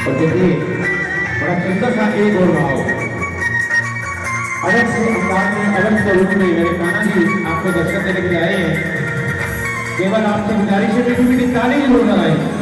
और देखिए बड़ा सुंदर सा एक और भाव अलग से अंदाज में अलग स्वरूप में मेरे कान्हा जी आपको दर्शन देने के लिए आए हैं। केवल आपसे गुजारिश है कि मेरी ताली जरूर लगाएं।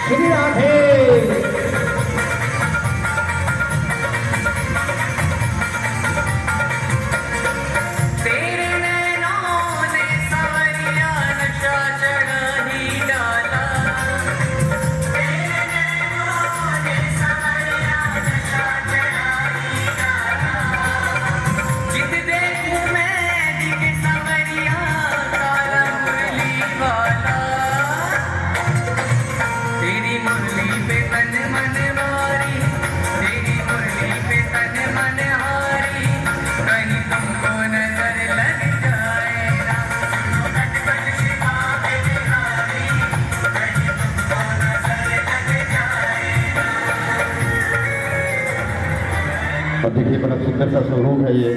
श्री राधे। और देखिए बड़ा सुंदर सा स्वरूप है ये।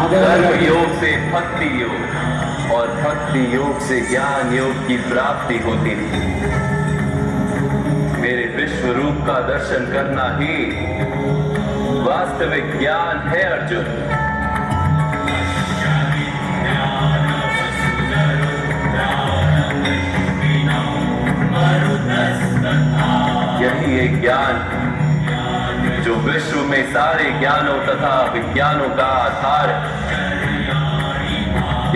कर्म योग से भक्ति योग और भक्ति योग से ज्ञान योग की प्राप्ति होती थी। मेरे विश्व रूप का दर्शन करना ही वास्तविक ज्ञान है अर्जुन। यही एक ज्ञान जो विश्व में सारे ज्ञानों तथा विज्ञानों का आधार है।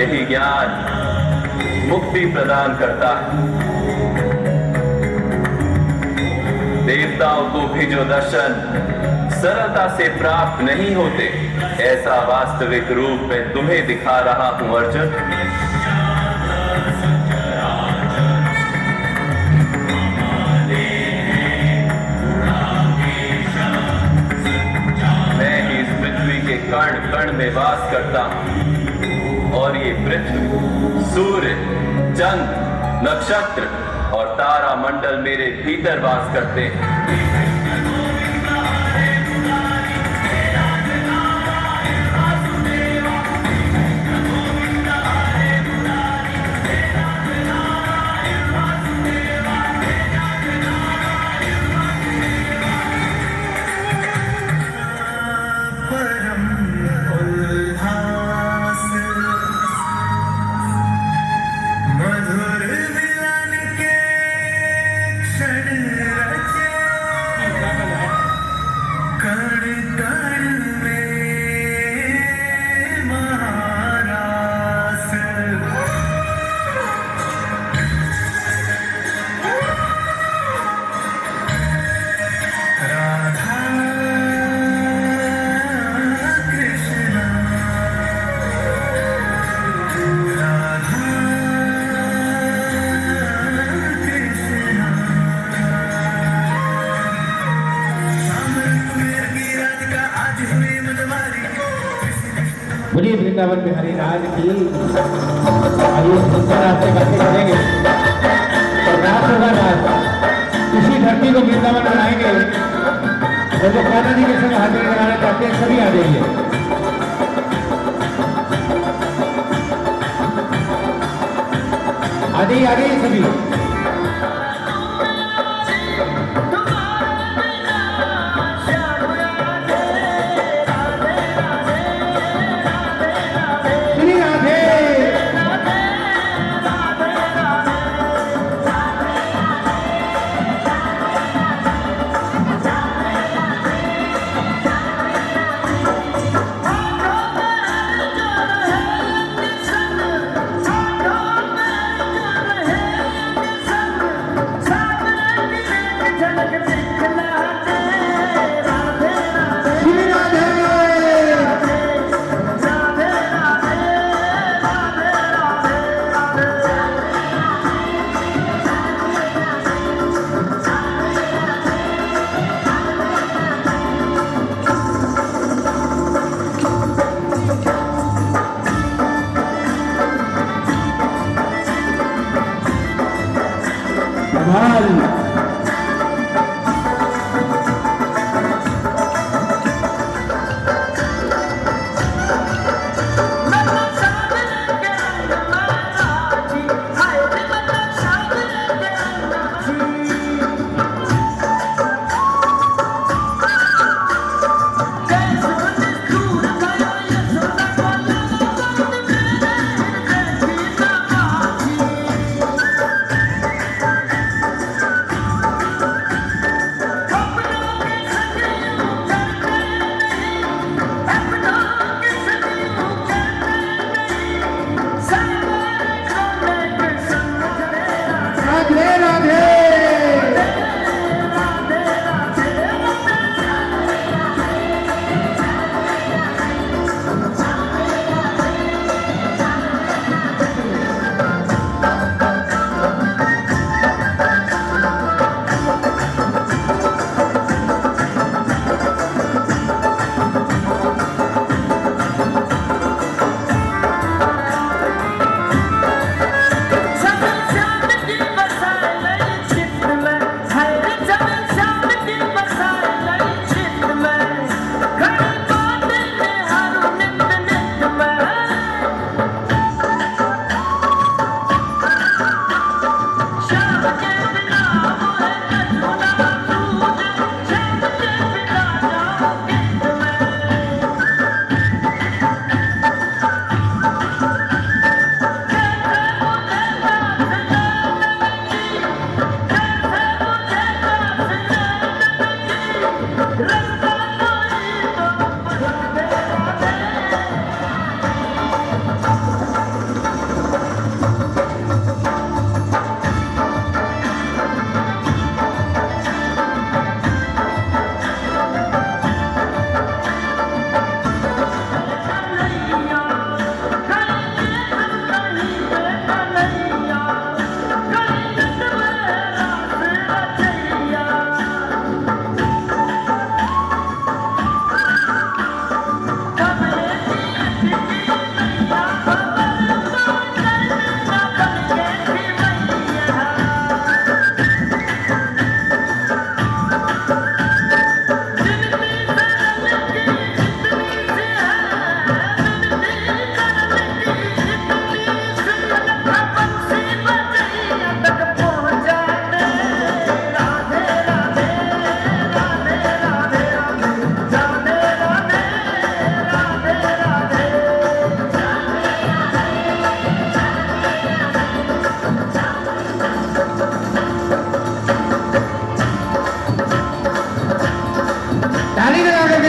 यही ज्ञान मुक्ति प्रदान करता है। देवताओं को भी जो दर्शन सरलता से प्राप्त नहीं होते, ऐसा वास्तविक रूप में तुम्हें दिखा रहा हूं अर्जुन। कण कण में वास करता हूं और ये पृथ्वी, सूर्य, चंद्र, नक्षत्र और तारा मंडल मेरे भीतर वास करते हैं। बोलिए वृंदावन बिहारी राज की। आइए सुंदर आपसे बातें करेंगे और रात होगा रात इसी धरती को वृंदावन बनाएंगे और जो कान्हा जी के संग हाजिरी लगाना चाहते हैं सभी आ जाइए। आ जाइए सभी।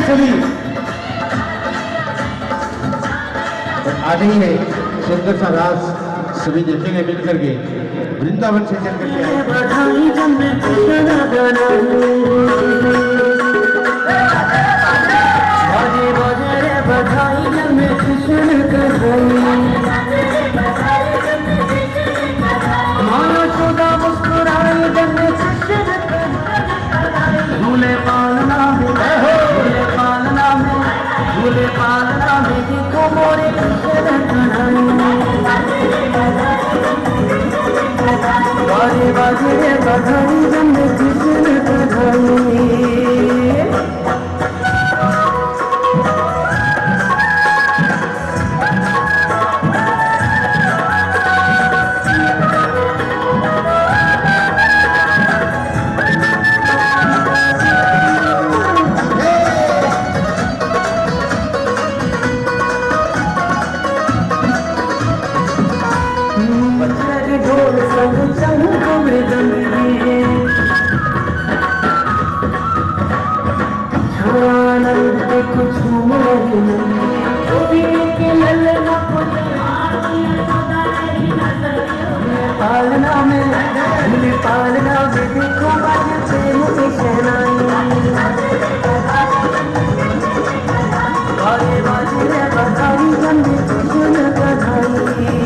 सभी आ गई है सुंदर सा रास सभी देखेंगे मिलकर के वृंदावन से चल करके आए। झूले पालना में बोले पालना में देखो मोरे कृष्ण कढ़ाई बाजे बाजे रे बधाई जन्म कृष्ण कढ़ाई ढोल संग संग मृदंगी आनंद के कुछ के ललना पालना में देखो बाजे मुझे शहनाई बाजे बाजे रे बधाई जन्म कृष्ण कढ़ाई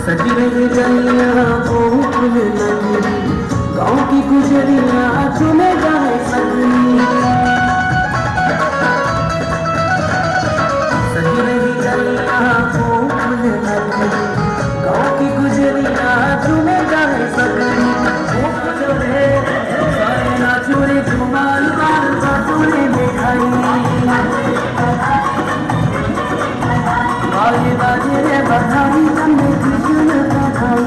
सजी रही गलियां बहुत लगी गाँव की गुजरियां चुने जाए सकनी सजी रही गलियां बहुत लगी गाँव की गुजरियां चुने जाए सकनी सारे नाचुरे धुमाल बाल बातुरे मिठाई बाजे बाजे रे बधाई जन्म कृष्ण कढ़ाई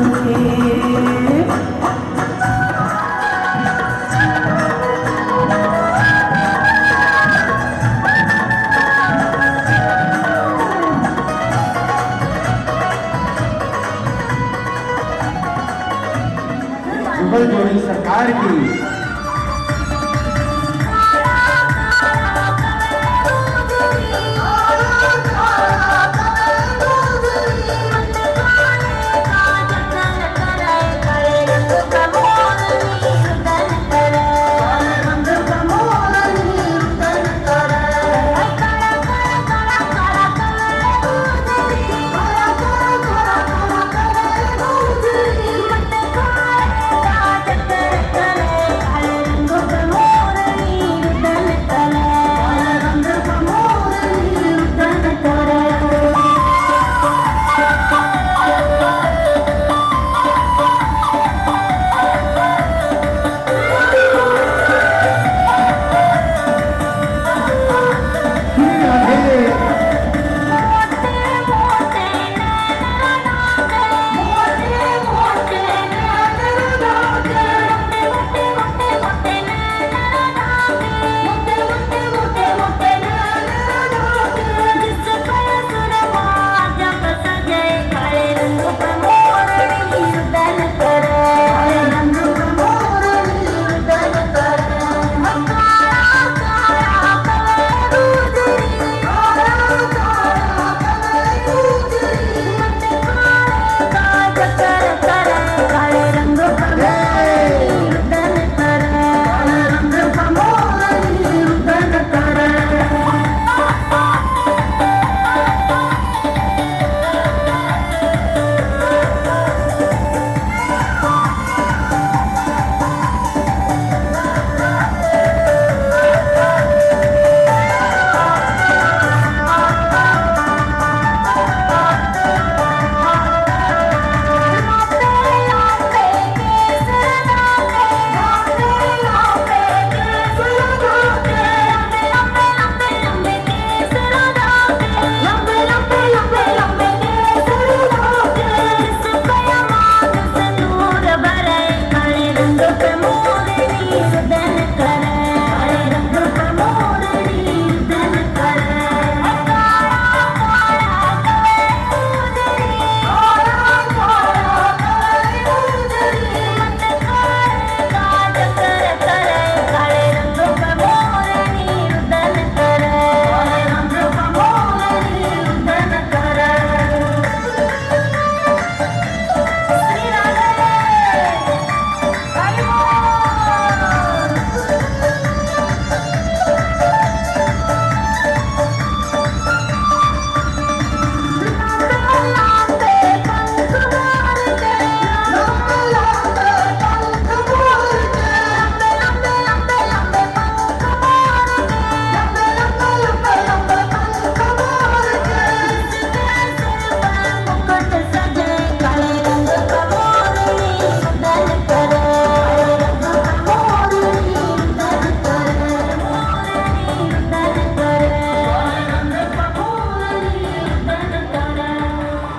जुगल जोड़ी सरकार की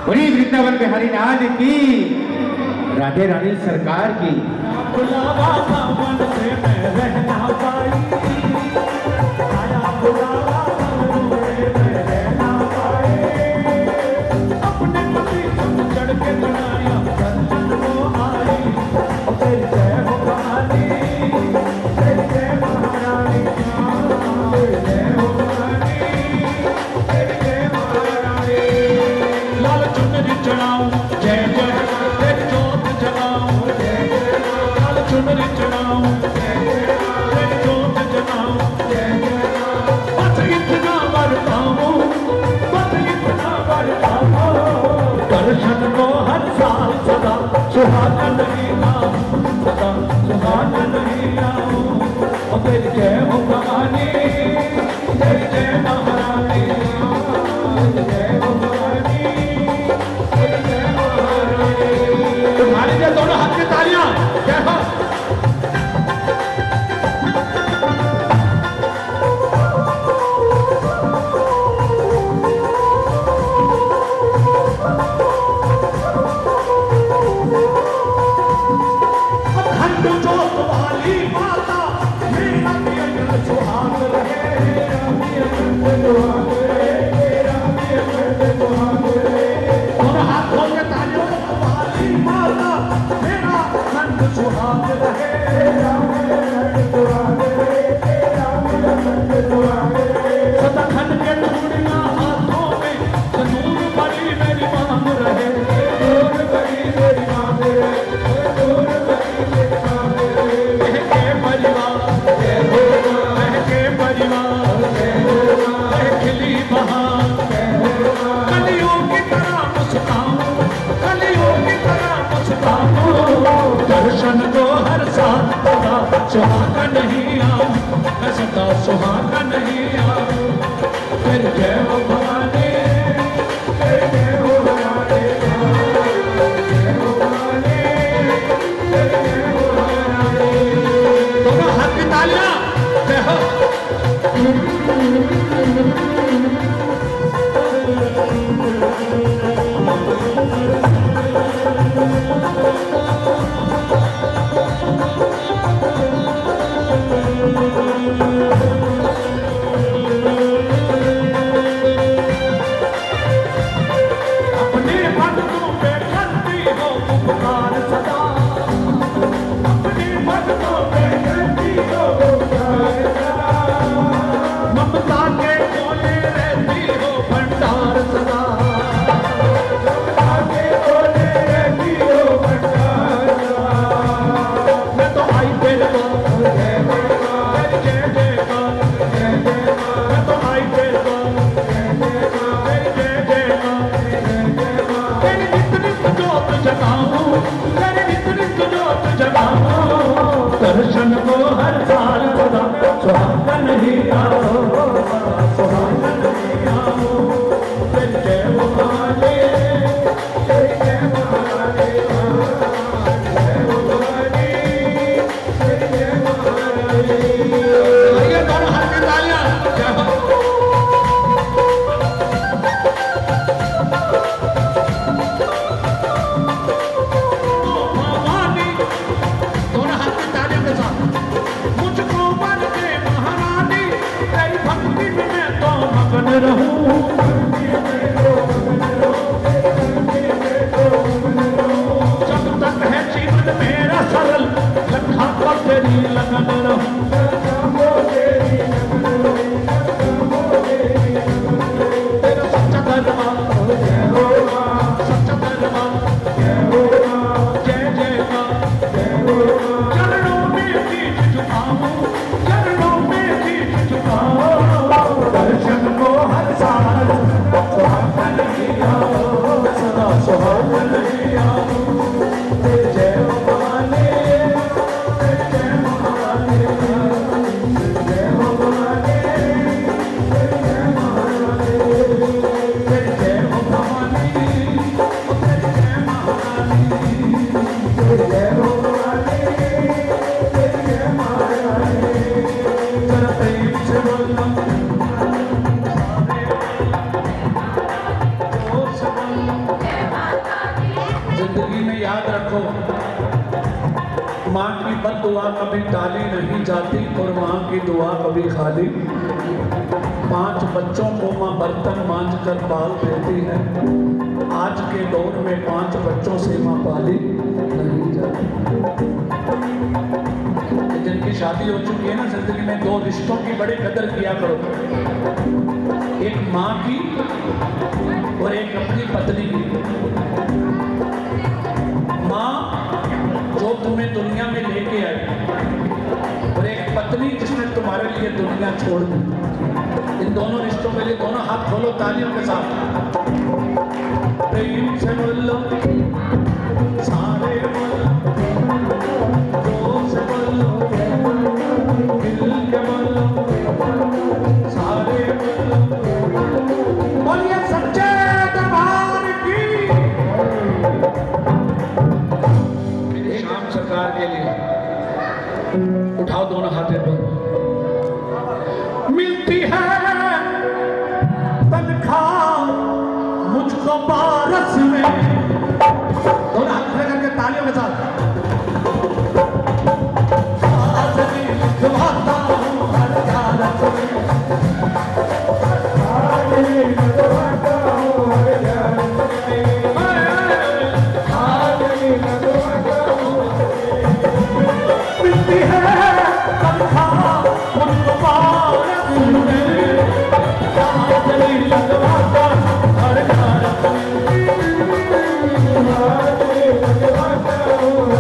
बोली वृंदावन बिहारी नाथ की, राधे रानी सरकार की। बुलावा था मन से मैं रह ना पाई, आया बुलावा मन से मैं रह ना पाई, अपने पति संग चढ़ के चढ़ाया दर्शन को आई, तेरी जय हो भवानी, तेरी जय महारानी, तेरी जय हो भवानी, तेरी जय महारानी। लाल चुनरी चढ़ाऊं जय जय, तेरी जोत जगाऊं जय जय, लाल चुनरी चढ़ाऊं जय जय, तेरी जोत जगाऊं जय जय। बस इतना वर पाऊं, बस इतना वर पाऊं, दर्शन को हर साल सदा सुहागन नहीं आऊं, सदा सुहागन नहीं आऊं। और तेरी जय हो भवानी, तेरी जय महारानी, तेरी जय हो भवानी, तेरी जय महारानी। तुम्हारे लिए दोनों हाथ में तालियां, जय हो। अखंड जोत वाली माता, मेरा भी अटल सुहाग रहे, मेरा भी अटल सुहाग रहे, मेरा भी अटल सुहाग रहे। दोनों हाथ खोल के तालियों वाली माता, मेरा अखंड सुहाग रहे, मेरा भी अटल सुहाग रहे, मेरा भी अटल सुहाग रहे। सतखंड के चूड़ियां हाथों में, सिंदूर भरी मेरी मांग रहे, सिंदूर भरी मेरी मांग रहे, सिंदूर भरी मेरी मांग रहे। महके परिवार जय हो, महके परिवार जय हो, खिली बहार जय हो, कलियों की तरह मुस्काऊं, कलियों की तरह मुस्काऊं, दर्शन को हर साल सदा सुहागा नहीं आऊं, मैं सदा सुहागा नहीं आऊं। फिर जय हो भवानी, फिर जय हो भवानी, जय हो भवानी, फिर जय हो भवानी। दोनों हाथ की तालियां, जय हो। अपने भक्तों पे करती हो उपकार सदा, अपने भक्तों पे करती हो उपकार सदा, ममता के कोने रहती हो भंडार सदा, ममता के कोने रहती हो भंडार सदा। मैं तो आई तेरे पास जय जयकार, जय जयकार, जय जयकार। मैं तो आई तेरे पास जय जयकार, जय जयकार, जय जयकार। तेरी नित नित जोत जगाऊं, तेरी नित नित जोत जगाऊं, दर्शन को हर साल सदा सुहागा नहीं आऊं, सदा सुहागा नहीं आऊं। तेरी जय हो भवानी, तेरी जय महारानी, जय हो भवानी, तेरी जय महारानी। ये दोनों हाथ में तालियां, जय हो। भवानी, दोनों हाथ में तालियों के साथ, मुझको मन दे महारानी, तेरी भक्ति में मैं तो मगन रहूं, जब तक है जीवन मेरा सरल, लखा पर तेरी लगन रहूं, तेरा सच्चा दरबार जय हो, सच्चा दरबार जय हो, जय जयकार जय हो। चरणों में शीश झुकाऊं, चरणों में शीश झुकाऊं, दर्शन को हर साल सुहागा नहीं आऊं, सदा सुहागा नहीं आऊं। तेरी जय हो भवानी, तेरी जय महारानी, तेरी जय हो भवानी, तेरी जय महारानी, तेरी जय हो भवानी, रखो, माँ की बद दुआ कभी टाली नहीं जाती और माँ की दुआ कभी खाली। 5 बच्चों को माँ बर्तन मांझ कर पाल देती है, आज के दौर में 5 बच्चों से माँ पाली नहीं जाती। जिनकी शादी हो चुकी है ना, जिंदगी में 2 रिश्तों की बड़े कदर किया करो, एक माँ की और एक अपनी पत्नी की। माँ जो तुम्हें दुनिया में लेके आई और एक पत्नी जिसने तुम्हारे लिए दुनिया छोड़ दी। इन दोनों रिश्तों के लिए दोनों हाथ खोलो तालियों के साथ, प्रेम से बोलो, सारे बोलो, जोर से बोलो, मिल के बोलो, सारे बोलो, बोलिए सच्चे दरबार की। शाम सरकार के लिए उठाओ दोनों हाथों पर। मिलती है तनख्वाह मुझको पारस में, दोनों हाथ खड़े करके तालियों के साथ। हाजरी लगवाता हूँ हर कारत में, हाजरी लगवाता हूँ हर कारत में, हाजरी लगवाता हूँ। मिलती है तनख्वाह मुझको पारस में, हाजरी लगवाता हर कारत में, हाजरी लगवाता हूँ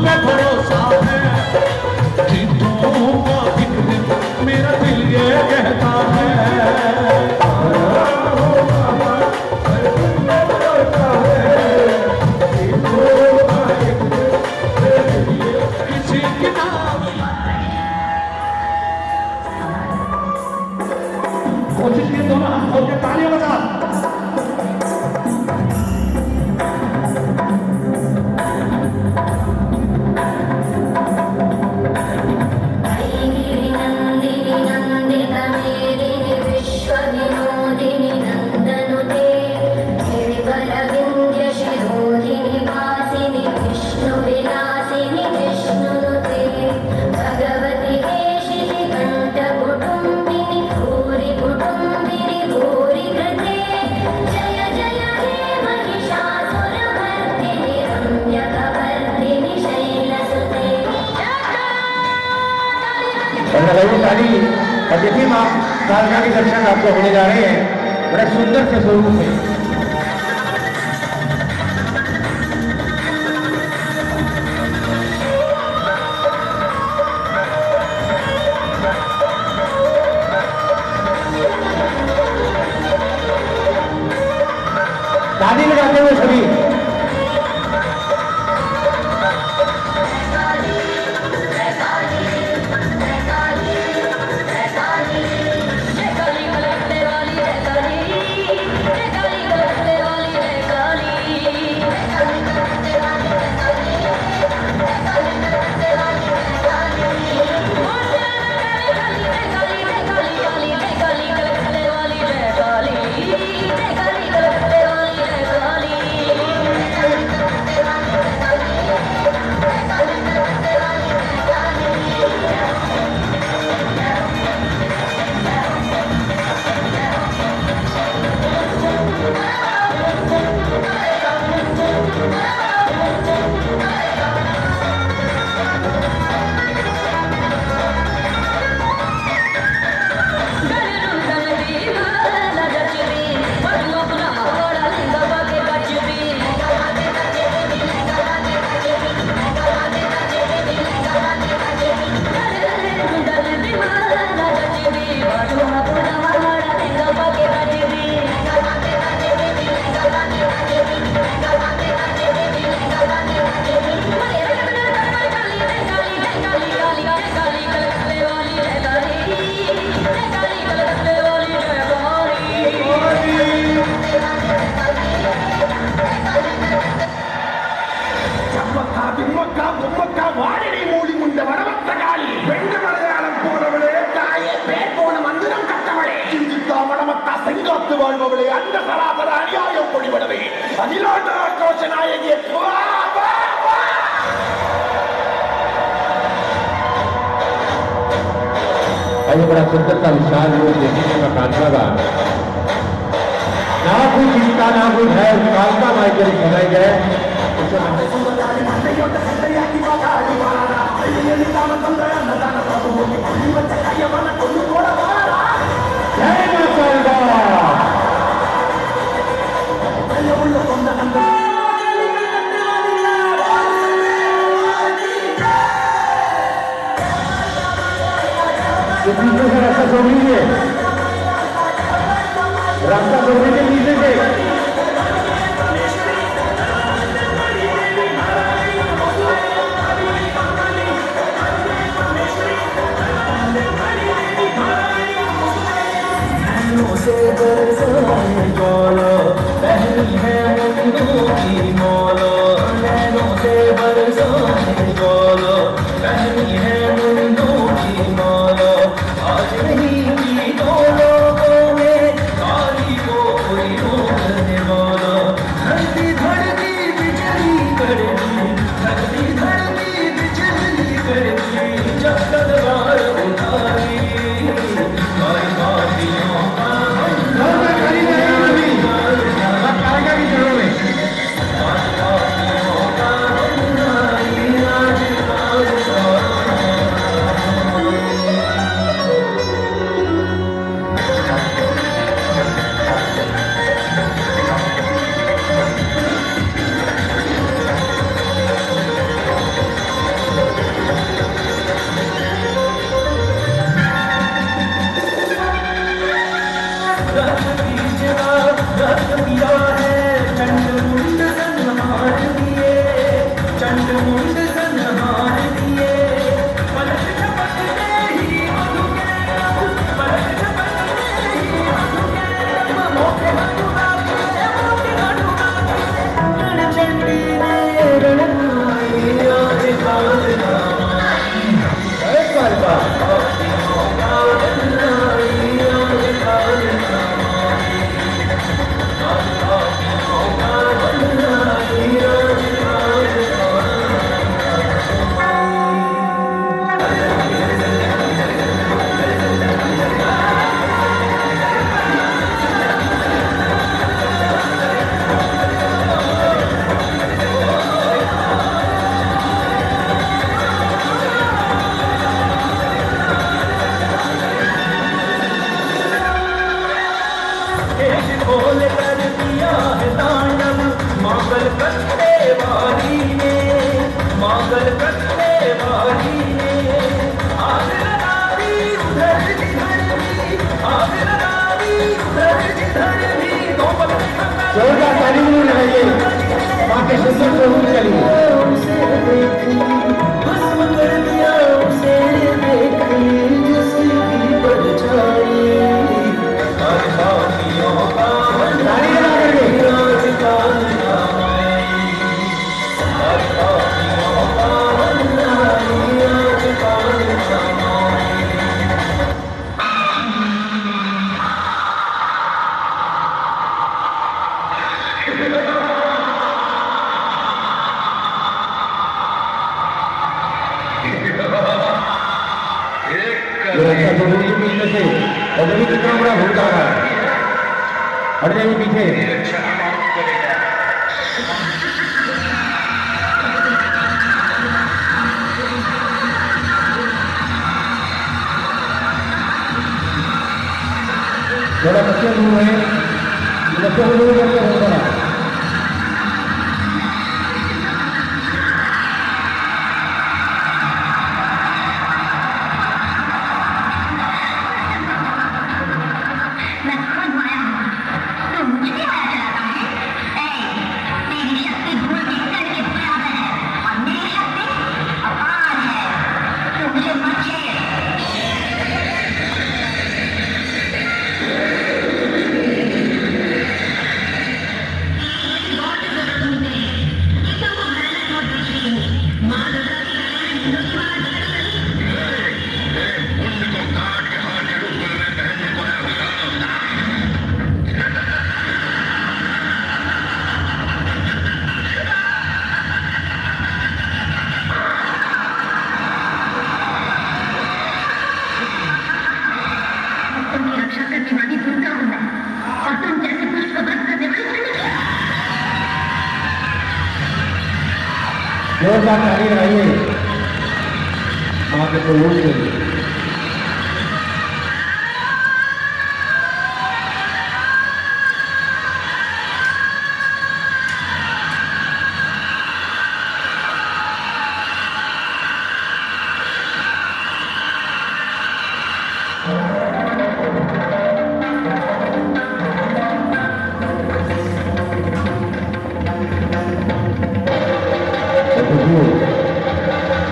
पे भरोसा है, जीतूंगा एक दिन, मेरा दिल ये कहता है। किसी की नाम कोशिश की दोनों हाथ खोल के तालियां बजा। नंदिनी नंदित मेदिनी विश्व विनोदिनी नंदनुते गिरिवर विंध्य शिरोधिनी वासिनी विष्णु विलासिनी विष्णुनुते भगवती देशिनि कंठ कुटुंबिनी भूरि कुटुंबिनी भूरि कृते जय जय हे महिषासुरमर्दिनि रम्यकवर्दिनि शैलसुते। लगाइए ताली और देखिए माँ कालका के दर्शन आपको होने जा रहे हैं बड़े सुंदर से स्वरूप में। ताली लगाते हुए सभी வாழ்பவளே அந்த சராசர அநியாயம் பொடிபடவே அகிலாண்ட கோஷ நாயகியே ये बड़ा सुंदर सा विशाल रूप देखने का कालका का ना कोई चिंता ना कोई है कालका माई के बनाए गए जय पीछे से रास्ता छोड़ लीजिए, रास्ता छोड़ दीजिए पीछे से। पहली है की मौलो नैनों से बरसाने बोलो, पहली है की मौलो आज नहीं की दो लोगों में काली को कोई रोक मुंड संहार दिए पलक झपकते ही मधु के रंग पलक झपकते ही मधु के रंग मोटे हनुमा के रण चंडी रे रणमाई आज कालना अरे कालका खोल कर दिया है तांडव मांगल कट्टे वाली ने मांगल कट्टे वाली ने आग लगा दी उधर जिधर भी आग लगा दी उधर जिधर भी दो बल्ले जोरदार ताली लगाइए माँ के सुंदर स्वरूप चलिए उसे देखी भस्म कर दिया उसे देखी जिसकी परछाई हर बातियों का ताली लगा करके ये अच्छा जरूर के पीछे से और जरूर कितना बड़ा भूत आ रहा है हट जाइए पीछे थोड़ा बच्चे दूर है बच्चों को दूर करके हो थोड़ा मैं खुद आया हूँ तो मुझे आया चलाता है तेरी शक्ति धूल के कण के बराबर है और मेरी शक्ति अपार है तो मुझे मत छेड़ तुमकी रक्षा करने वाली दुर्गा हूँ मैं और तुम जैसे पुष्प भक्त करने वाली सैनिक जोरदार ताली लगाइए माँ के स्वरूप के लिए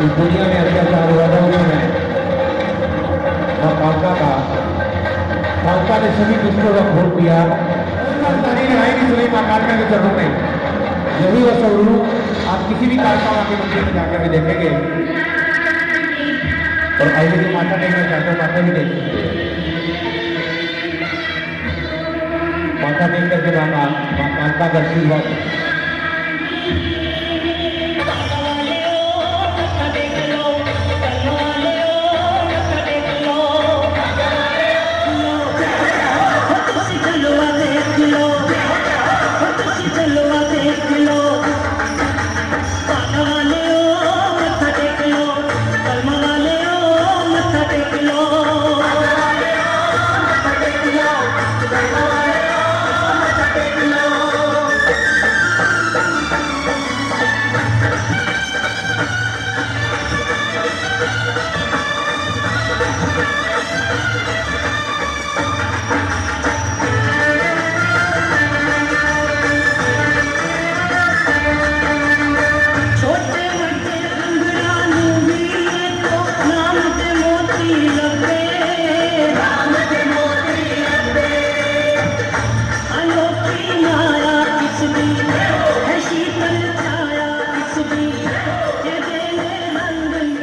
इस दुनिया में अत्याचार हुआ था उन्होंने माँ कालका ने सभी दुष्टों का घोर किया ताली लगाएगी सुनी माँ कालका के चरणों में यही वह स्वरूप आप किसी भी कालका माँ के मंदिर में जाकर भी देखेंगे और आइए जो माता देखना चाहते हो माता भी देख सकते माता देख करके माँ कालका का आशीर्वाद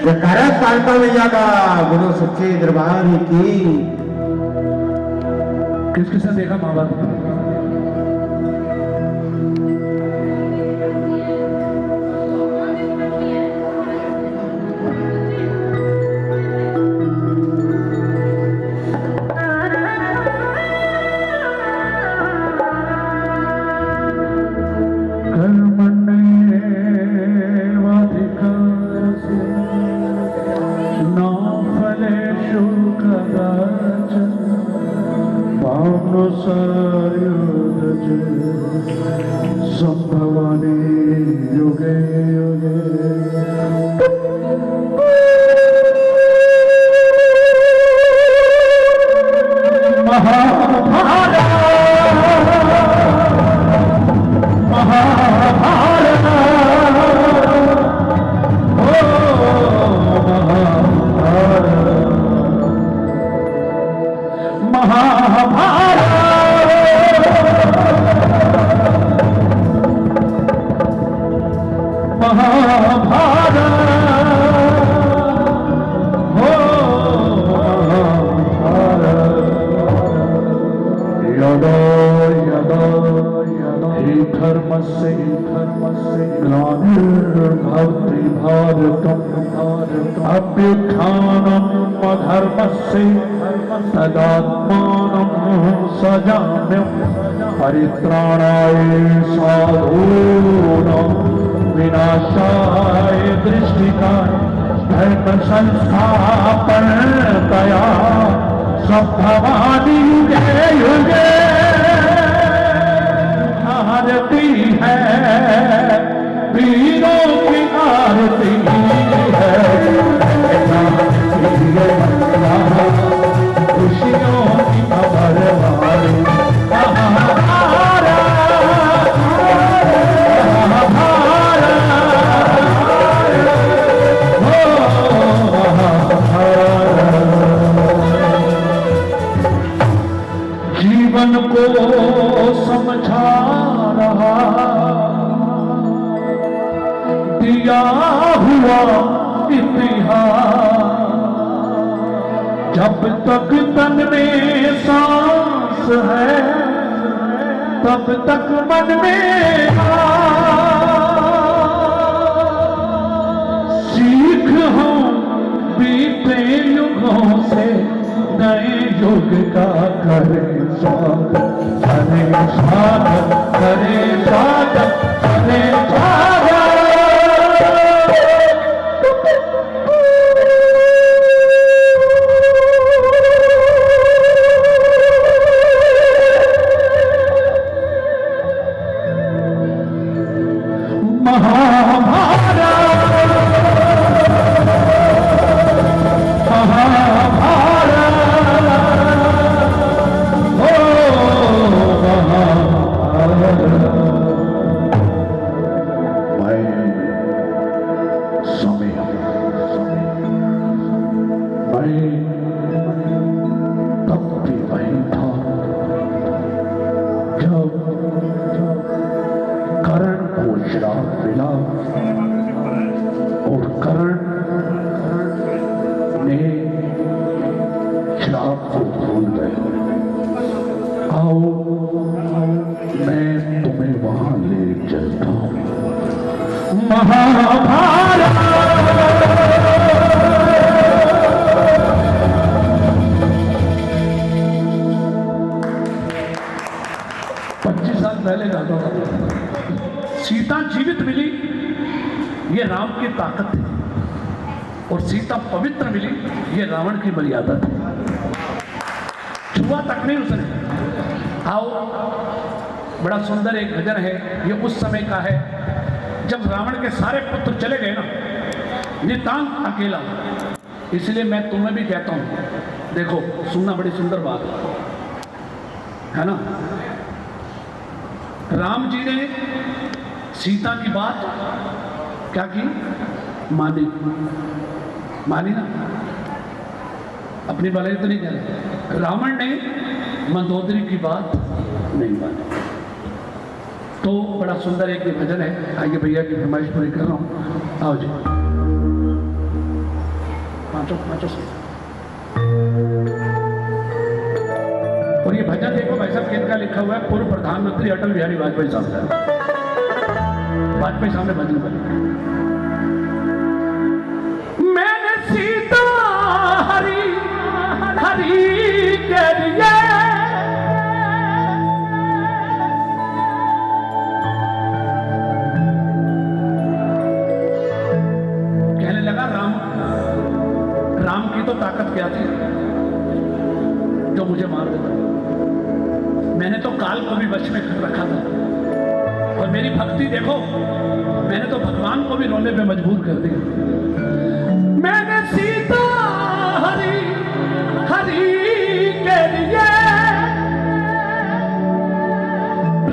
जयकारा कालका मैया का, बोलो सच्चे दरबार की। किस किसने देखा महाभारत? संभवानी युगे युगे महाभारत महाभारत महाभारत धर्मस्य ग्लानिर्भवति भारतम् अभ्युत्थानम् अधर्मस्य तदात्मानं सजाम्यम् परित्राणाय साधूनां विनाशाय दृष्टिकाय धर्म संस्थापनतया संभवामि युगे युगे। आरती है वीरों की आरती है, खुशियों की खबर वाली जीवन को समझा रहा दिया हुआ इतिहास, जब तक तन में सांस है तब तक मन में सीख हो बीते युगों से नए युग का करे स्वागत, करे स्वागत, करे स्वागत, करे स्वागत। महाभारत 25 साल पहले गाता था। सीता जीवित मिली, ये राम की ताकत थी, और सीता पवित्र मिली, ये रावण की मर्यादा थी। छुआ तक नहीं उसने। आओ, बड़ा सुंदर एक भजन है, ये उस समय का है जब रावण के सारे पुत्र चले गए ना, नितांत अकेला। इसलिए मैं तुम्हें भी कहता हूं, देखो सुनना, बड़ी सुंदर बात है ना। राम जी ने सीता की बात क्या की? मानी ना, अपनी भलाई तो नहीं कह रहे। रावण ने मंदोदरी की बात नहीं मानी। तो बड़ा सुंदर एक भजन है, आइए भैया की फरमाइश पूरी कर रहा हूँ। आओ जी। पांचों से। और ये भजन देखो भाई साहब किनका लिखा हुआ है, पूर्व प्रधानमंत्री अटल बिहारी वाजपेयी साहब का। वाजपेयी साहब ने भजन बना। मैंने सीता हरी हरी के लिए कहने लगा राम की तो ताकत क्या थी जो मुझे मार देता। मैंने तो काल को भी वश में कर रखा था, और मेरी भक्ति देखो, मैंने तो भगवान को भी रोने पे मजबूर कर दिया। मैंने सीता हरी हरी के लिए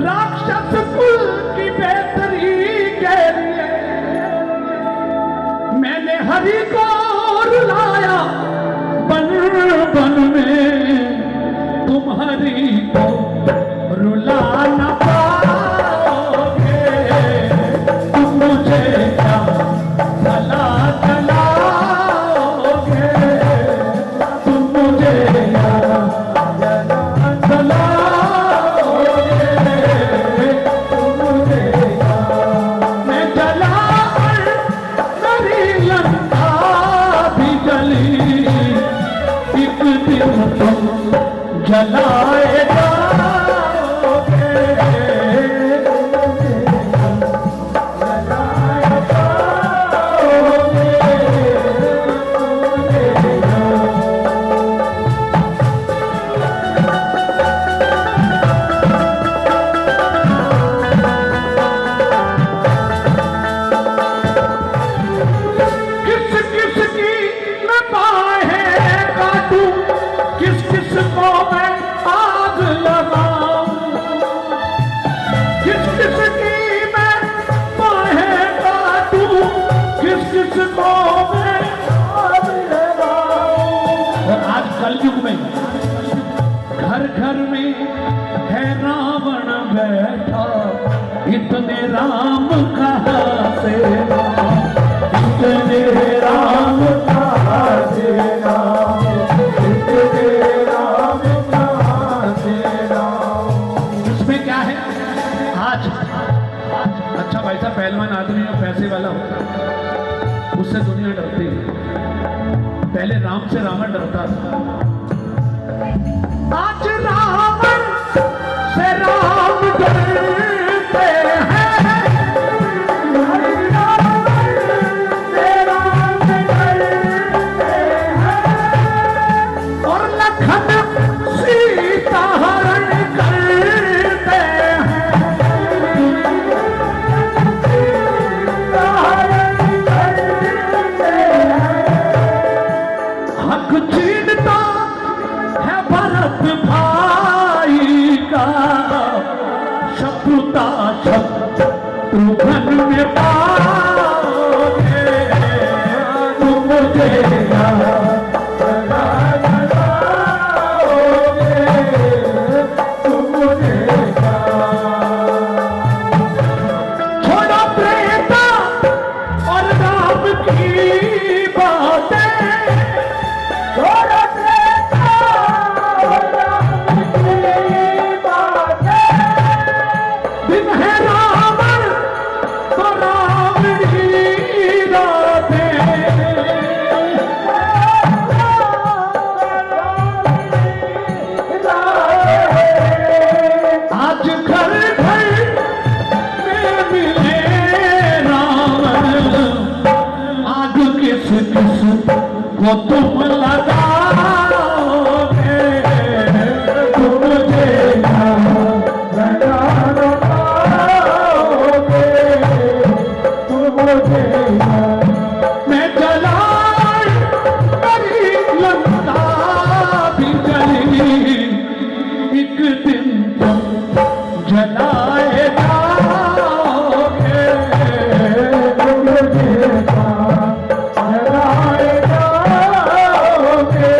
राक्षस कुल की बेहतरी के लिए मैंने हरि को रुलाया बन बन में, तुम्हारी को रुला न पाओगे, तुम मुझे क्या भला चलाओगे, तुम मुझे क्या चलाओगे, तुम मुझे क्या। मैं जला मेरी लंका भी जली, एक दिन तुम जलाए जाओगे, किस किस की मैं बाहें काटूं, किस किस को मैं आग लगाऊं, किस किस की मैं बाहें काटूं, किस किस को मैं आग लगाऊं। और आज कलयुग में घर घर में है रावण बैठा, इतने राम कहाँ से राम, इतने राम कहाँ से राम, इतने राम कहाँ से राम। इसमें क्या है आज अच्छा भाई साहब, पहलवान आदमी और पैसे वाला होता है, उससे दुनिया डरती है। पहले राम से रावण डरता था, आज रावण से राम डरते हैं, और लखन सीता हरण करते हैं, हक छीनता है भरत भाई का, शत्रुता शत्रुघ्न में पाओगे, तुम मुझे छोड़ो प्रेता और राम की बातें, छोड़ो प्रेता और राम की बातें, दिन है रावण तो रावणी रातें, आज घर घर में मिले रावण, आग किस किस को तुम लगाओगे, तुम मुझे क्या लगा पाओगे, तुम मुझे क्या। मैं जलाई मेरी लंका भी जली, एक दिन तुम जलाए जाओगे, तुम मुझे क्या जलाए जाओगे,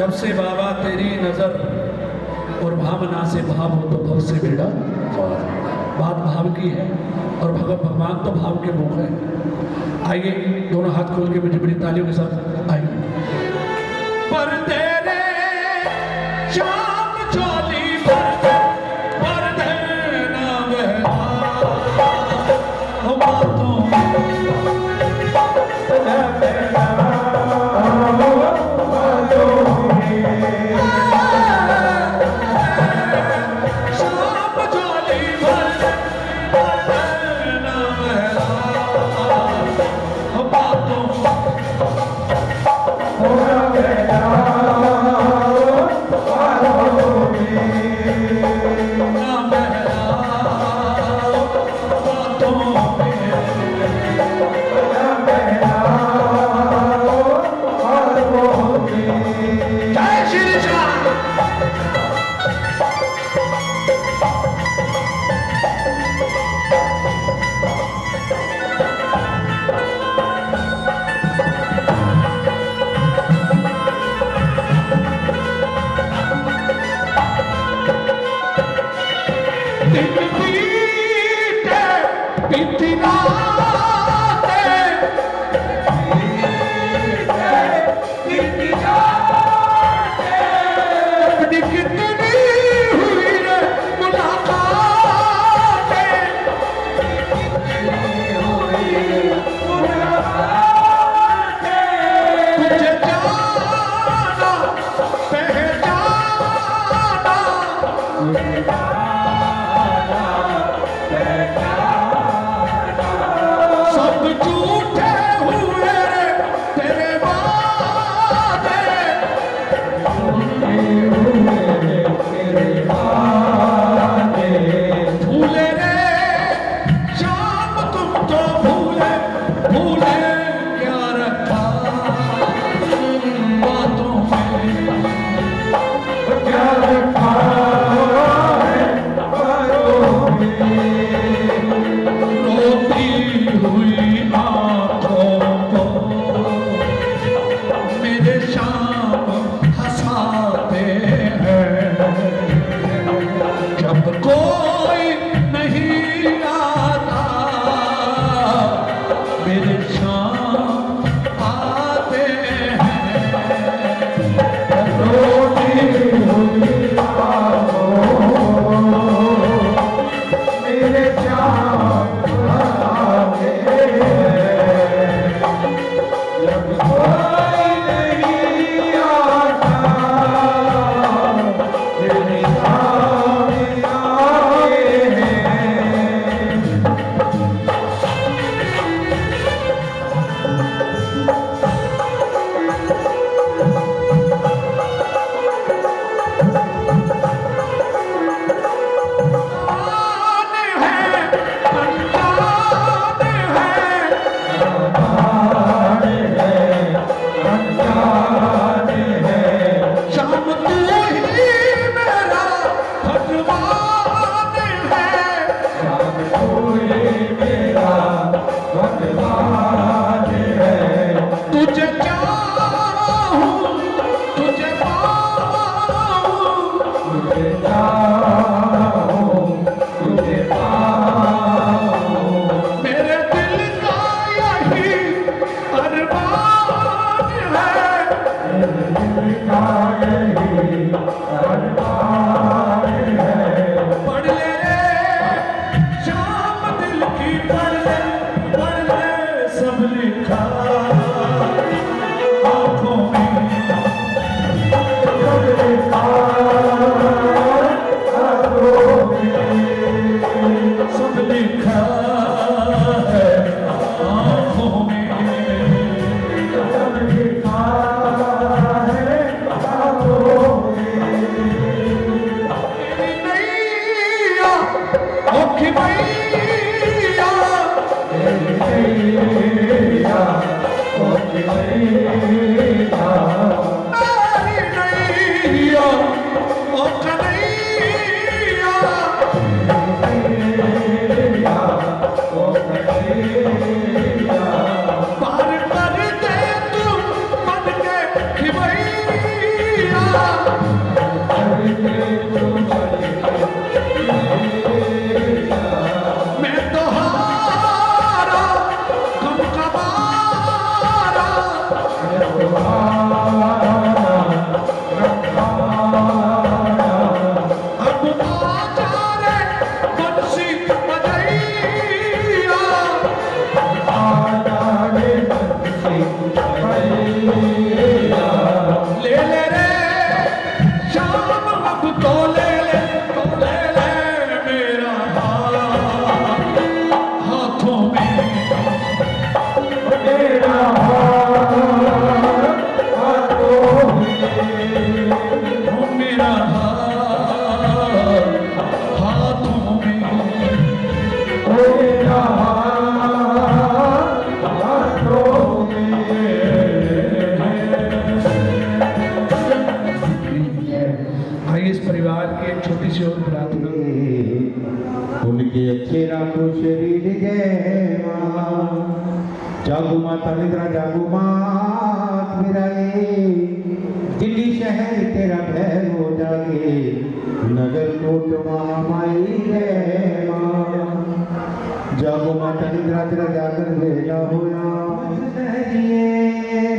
जब से बाबा तेरी नजर और भावना से भाव हो तो भव से बेड़ा पार। बात भाव की है और भगवान तो भाव के मुख है। आइए दोनों हाथ खोल के बड़ी बड़ी तालियों के साथ आइए। पर तेरे शाम चोली पर देना बहना हो बातों जागो माता निद्रा जागो मात मेराए, दिल्ली शहर तेरा भैरो जागे, नगर कोट महामाई है माँ। जागो माता निद्रा तेरा जागर भेजा होया,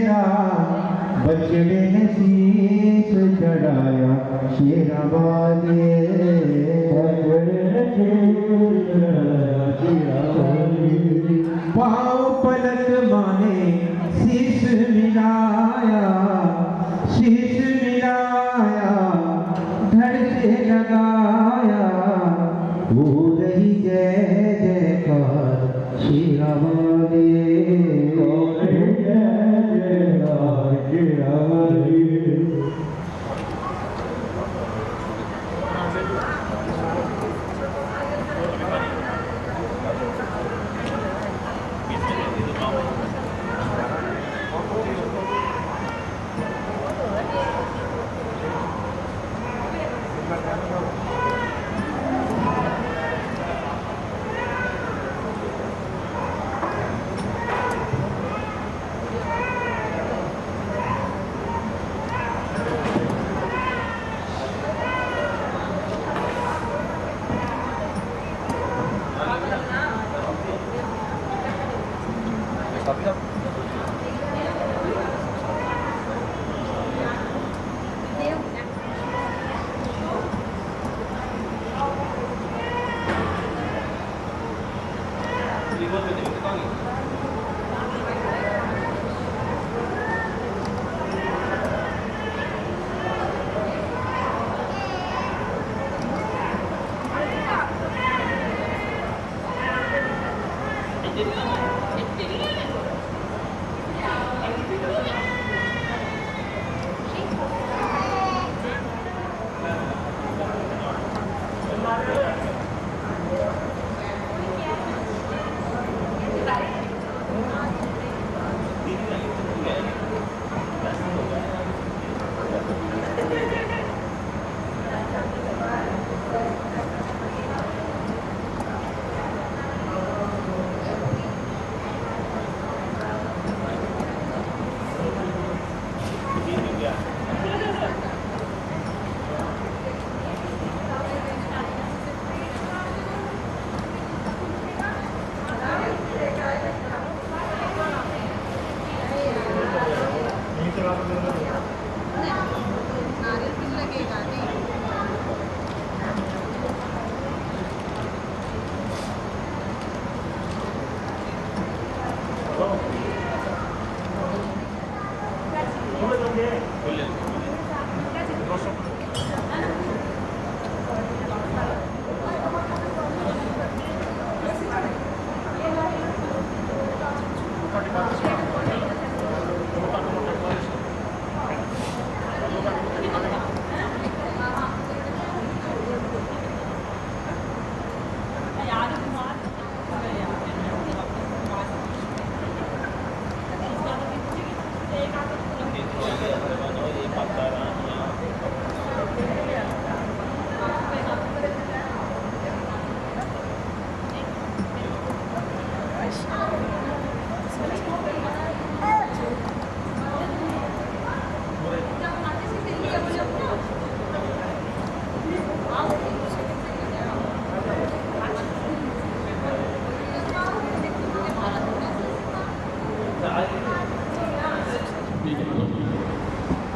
ना बच्चे ने शीश चढ़ाया शेराबादी, पाँव पलक माने शीश मिलाया, शीश मिलाया धड़ से लगाया, हो रही जय जयकार शेरावाली, हो रही जय जयकार शेरावाली।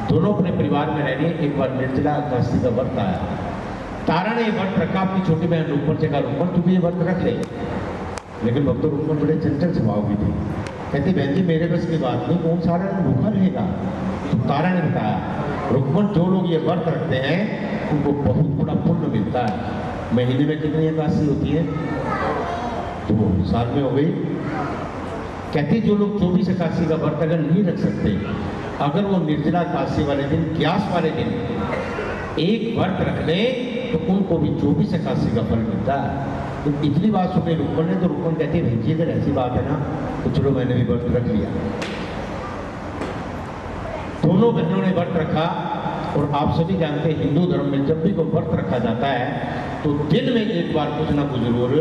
दोनों अपने परिवार में रहने एक बार निर्जला एकादशी का व्रत आया। तारा ने ये व्रत रखा अपनी छोटी बहन रूपमन से कहा, रूपमन तू भी ये व्रत रख ले। लेकिन भक्तों रूपमन बड़े चंचल स्वभाव की थी, कहती बहन जी मेरे बस की बात नहीं, कौन सारा दिन भूखा रहेगा। तो तारा ने बताया रूपमन जो लोग ये व्रत रखते हैं उनको बहुत बड़ा पुण्य मिलता है। महीने में कितनी एकादशी होती है? तो वो साल में हो गई। कहती जो लोग 24 एकादशी का व्रत अगर नहीं रख सकते, अगर वो निर्जला एकादशी वाले दिन, ग्यास वाले दिन एक व्रत रख ले तो उनको भी 24 एकादशी का फल मिलता है। तो इतनी बात सुने रूपमन ने, तो रूपमन कहती है बहन जी अगर ऐसी बात है ना तो चलो मैंने भी व्रत रख लिया। दोनों बहनों ने व्रत रखा। और आप सभी जानते हैं हिंदू धर्म में जब भी कोई व्रत रखा जाता है तो दिन में एक बार कुछ ना कुछ जरूर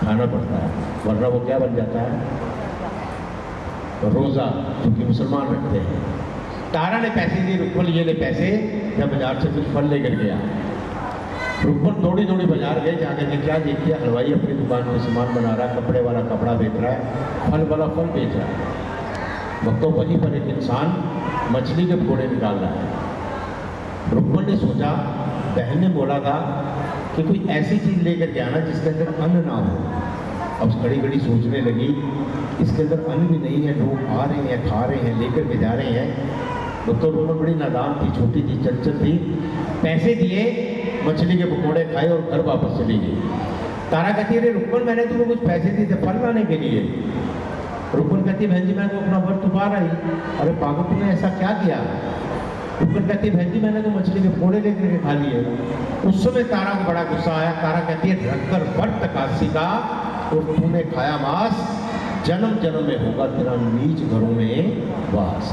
खाना पड़ता है, वरना वो क्या बन जाता है, रोज़ा, क्योंकि मुसलमान रखते हैं। तारा ने पैसे दिए, रुक्मन ये ले पैसे, जब बाजार से कुछ फल लेकर गया। रुक्मन दौड़ी दौड़ी बाजार गए, जाकर के क्या देख लिया, हलवाई अपनी दुकान में सामान बना रहा है, कपड़े वाला कपड़ा बेच रहा है, फल वाला फल बेच रहा है। वक्तों वहीं पर एक इंसान मछली के पकौड़े निकाल रहा है। रुक्मन ने सोचा, बहन ने बोला था कि कोई ऐसी चीज़ लेकर के आना जिसके अंदर अन्न ना हो। अब घड़ी घड़ी सोचने लगी, इसके अंदर अन्न भी नहीं है, लोग आ रहे हैं, खा रहे हैं, लेकर के जा रहे हैं। तो रुक्मन बड़ी नादान थी, छोटी थी, चंचल थी। पैसे दिए, मछली के पकौड़े खाए और घर वापस चली गई। तारा कहती है, अरे रुक्मन मैंने तुम्हें कुछ पैसे दिए थे फल लाने के लिए। रुक्मन कहती है, बहन जी मैं तो अपना व्रत पा रही। अरे पागल, तुमने ऐसा क्या किया? रुक्मन कहती है, बहन जी मैंने तो मछली के पकौड़े लेकर के खा लिए। उस समय तारा को बड़ा गुस्सा आया। तारा कहती है, रखकर व्रत काशी का और तूने खाया मांस, जन्म जन्म में होगा तेरा नीच घरों में वास।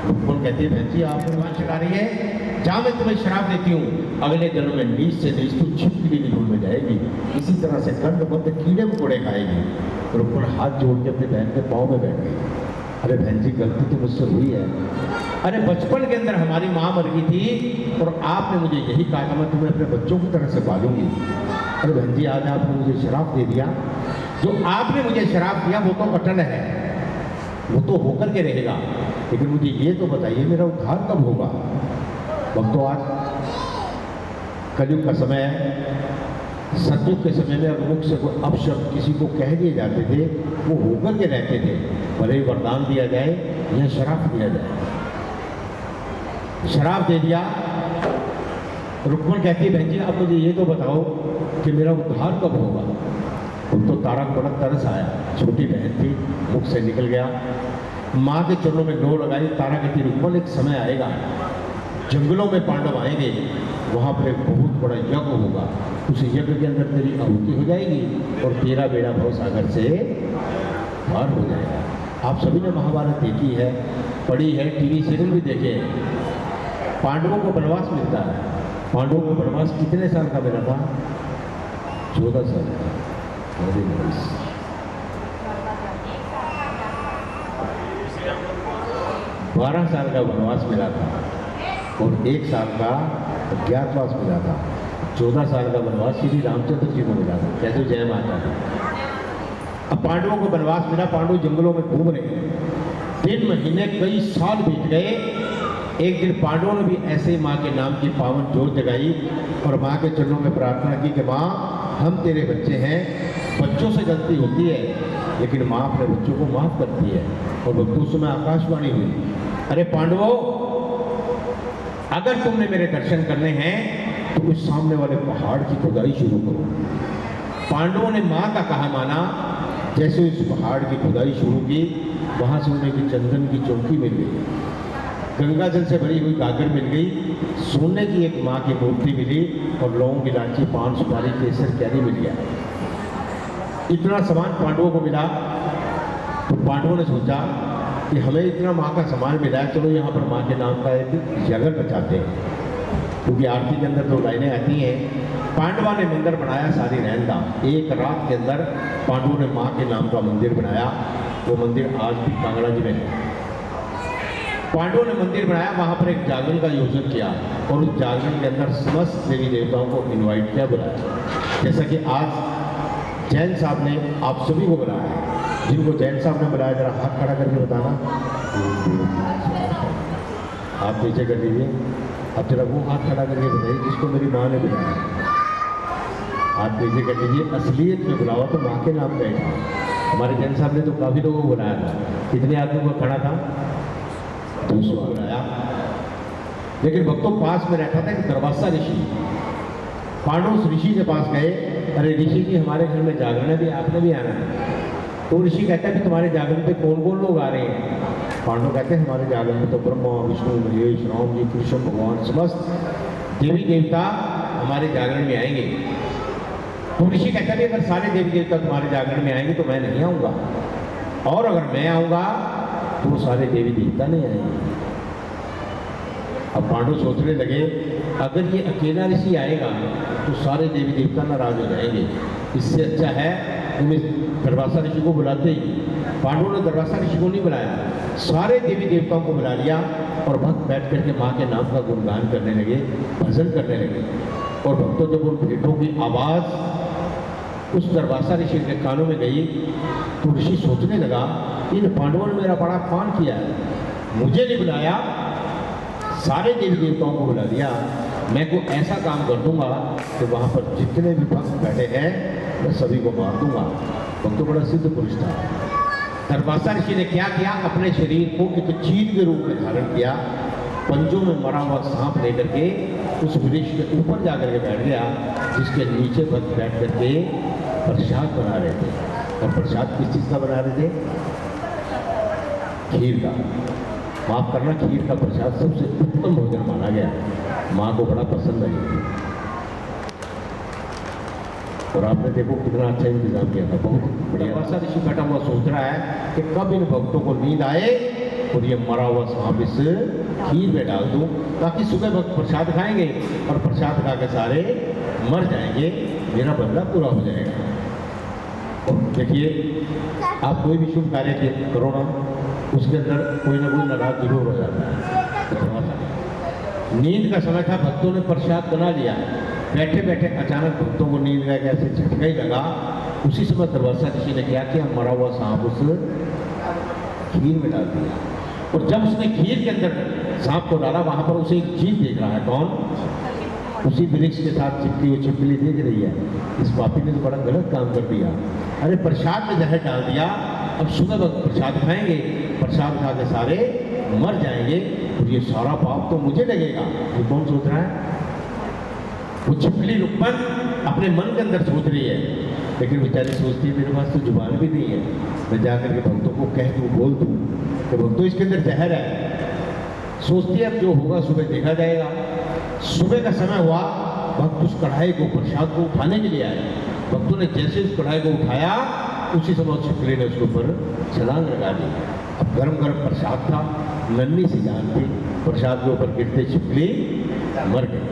रुक्मन कहती है, बहन जी आप मान चला रही है, जा मैं तुम्हें शराब देती हूँ, अगले जन्म में नीच से नीच तू छिपकली की धूल में जाएगी, इसी तरह से कंड बंद कीड़े मकोड़े खाएगी। रुक्मन हाथ जोड़ के अपने बहन के पाँव में बैठ गई। अरे बहन जी गलती तो मुझसे हुई है। अरे बचपन के अंदर हमारी माँ मर गई थी और आपने मुझे यही कहा था मैं तुम्हें अपने बच्चों की तरह से पालूंगी। अरे बहन जी आज आपने मुझे शराब दे दिया, जो आपने मुझे शराब दिया वो तो अटल है, वो तो होकर के रहेगा, लेकिन मुझे ये तो बताइए मेरा उद्धार कब होगा? भक्तों आज कलयुग का समय है। सतयुग के समय में अगर मुख से कोई अपशब्द किसी को कह दिए जाते थे, वो होकर के रहते थे, भले ही वरदान दिया जाए या शराब दिया जाए। शराब दे दिया। रुक्मन कहती है, बहन जी अब मुझे ये तो बताओ कि मेरा उद्धार कब होगा? तो तारा को बड़ा तरस आया, छोटी बहन थी, मुख से निकल गया। माँ के चरणों में लो लगाई। तारा कहती, रुक्मन एक समय आएगा, जंगलों में पांडव आएंगे, वहाँ पर एक बहुत बड़ा यज्ञ होगा, उस यज्ञ के अंदर तेरी आहुति हो जाएगी और तेरा बेड़ा भव सागर से पार हो जाएगा। आप सभी ने महाभारत देखी है, पढ़ी है, टीवी सीरियल भी देखे हैं। पांडवों को वनवास मिलता है। पांडवों को वनवास कितने साल का मिला था? 14 साल का। 12 साल का वनवास मिला था और 1 साल का अज्ञातवास मिला था। 14 साल का वनवास श्री रामचंद्र जी को मिला था। कैसे जय माता दी। अब पांडवों को वनवास मिला, पांडव जंगलों में घूम रहे हैं। 3 महीने कई साल बीत गए। एक दिन पांडवों ने भी ऐसे ही माँ के नाम की पावन जोत जगाई और माँ के चरणों में प्रार्थना की कि माँ हम तेरे बच्चे हैं, बच्चों से गलती होती है लेकिन माँ अपने बच्चों को माफ करती है। और भक्तों समय आकाशवाणी हुई, अरे पांडवों अगर तुमने मेरे दर्शन करने हैं तो उस सामने वाले पहाड़ की खुदाई शुरू करो। पांडवों ने माँ का कहा माना। जैसे उस पहाड़ की खुदाई शुरू की, वहाँ से उन्हें की चंदन की चौकी मिल गई, गंगा जल से भरी हुई गागर मिल गई, सोने की एक माँ की मूर्ति मिली और लौंग इलायची पान सुपारी केसर कैरी मिल गया। इतना सामान पांडवों को मिला तो पांडवों ने सोचा कि हमें इतना माँ का सामान मिला है, चलो यहाँ पर माँ के नाम का एक यज्ञ बचाते हैं, क्योंकि आरती के अंदर 2 लाइनें आती हैं। पांडवा ने मंदिर बनाया सारी रहनदा। एक रात के अंदर पांडवों ने माँ के नाम का मंदिर बनाया। वो मंदिर आज भी कांगड़ा जिले में है। पांडवों ने मंदिर बनाया, वहाँ पर एक जागरण का आयोजन किया और उस जागरण के अंदर समस्त देवी देवताओं को इनवाइट किया, बुलाया। जैसा कि आज जैन साहब ने आप सभी को बुलाया है। जिनको जैन साहब ने बुलाया जरा हाथ खड़ा करके बताना। आप पीछे कर दीजिए। अब जरा वो हाथ खड़ा करके बताइए जिसको मेरी माँ ने बुलाया। हाथ पीछे कर दीजिए। असलियत में बुलावा तो माँ के नाम पे है। हमारे जैन साहब ने तो काफ़ी लोगों को बुलाया था। कितने आदमी को खड़ा था? 200 बुलाया। लेकिन भक्तों पास में रहता था एक दरवासा ऋषि। पांडव उस ऋषि के पास गए, अरे ऋषि जी हमारे घर में जागरण है भी, आपने भी आना है। तो ऋषि कहता है कि तुम्हारे जागरण पे कौन कौन लोग आ रहे हैं? पांडव कहते हैं हमारे जागरण में तो ब्रह्मा विष्णु महेश राम जी कृष्ण भगवान समस्त देवी देवता हमारे जागरण में आएंगे। तो ऋषि कहता है अगर सारे देवी देवता तुम्हारे जागरण में आएंगे तो मैं नहीं आऊँगा, और अगर मैं आऊँगा तो वो सारे देवी देवता नहीं आएंगे। अब पांडव सोचने लगे अगर ये अकेला ऋषि आएगा तो सारे देवी देवता नाराज हो जाएंगे, इससे अच्छा है उन्हें दरवासा ऋषि को बुलाते ही पांडवों ने दरवासा ऋषि को नहीं बुलाया, सारे देवी देवताओं को बुला लिया और भक्त बैठ करके माँ के नाम का गुणगान करने लगे, भजन करने लगे। और भक्तों जब उन भेंटों की आवाज़ उस दरवासा ऋषि के कानों में गई तो ऋषि सोचने लगा, इन पांडवों ने मेरा बड़ा अपमान किया है, मुझे नहीं बुलाया, सारे देवी देवताओं को बुला दिया। मैं को ऐसा काम कर दूंगा कि वहाँ पर जितने भी भक्त बैठे हैं मैं सभी को मार दूंगा। भक्त बड़ा सिद्ध पुरुष था। दरवासा ऋषि ने क्या किया, अपने शरीर को एक चील के रूप में धारण किया, पंजों में मरा हुआ सांप लेकर के उस वृक्ष के ऊपर जाकर के बैठ गया, जिसके नीचे भक्त बैठ करके प्रसाद बना रहे थे। और प्रसाद किस चीज़ का बना रहे थे? खीर का। माफ करना, खीर का प्रसाद सबसे उत्तम भोजन माना गया, माँ को बड़ा पसंद आई। और आपने देखो कितना अच्छा इंतजाम किया था, बहुत बढ़िया। दरवासा ऋषि बैठा हुआ सोच रहा है कि कब इन भक्तों को नींद आए और ये मरा हुआ सांप इस खीर में डाल दूं, ताकि सुबह भक्त प्रसाद खाएंगे और प्रसाद खा के सारे मर जाएंगे, मेरा बदला पूरा हो जाएगा। और देखिए, आप कोई भी शुभ कार्य करो ना, उसके अंदर कोई ना कोई नाराज जरूर हो जाता है। नींद का समय था, भक्तों ने प्रसाद बना लिया, बैठे बैठे अचानक भक्तों को नींद का कैसे झटका ही लगा। उसी समय दरवासा ऋषि ने क्या किया, मरा हुआ सांप उस खीर में डाल दिया। और जब उसने खीर के अंदर सांप को डाला, वहां पर उसे एक जीव देख रहा है। कौन? उसी वृक्ष के साथ चिपकी हुई छिपकली देख रही है। इस पापी ने तो बड़ा गलत काम कर दिया, अरे प्रसाद में जहर डाल दिया, अब सुबह वक्त प्रसाद खाएंगे, प्रसाद खा के सारे मर जाएंगे, और ये सारा पाप तो मुझे लगेगा। ये कौन सोच रहा है? वो छिपकली रुक्मन अपने मन के अंदर सोच रही है, लेकिन बेचारी सोचती है मेरे पास तो जुबान भी नहीं है, मैं जाकर के भक्तों को कह दूँ, बोल दूँ कि भक्तों इसके अंदर जहर है। सोचती है अब जो होगा सुबह देखा जाएगा। सुबह का समय हुआ, भक्त उस कढ़ाई को, प्रसाद को उठाने के लिए आए। भक्तों ने जैसे उस कढ़ाई को उठाया, उसी समय छिपकली ने उसके ऊपर छलांग लगा दी। अब गर्म गर्म प्रसाद था, नन्ही सी जान थी, प्रसाद के ऊपर गिरते छिपकली मर गई।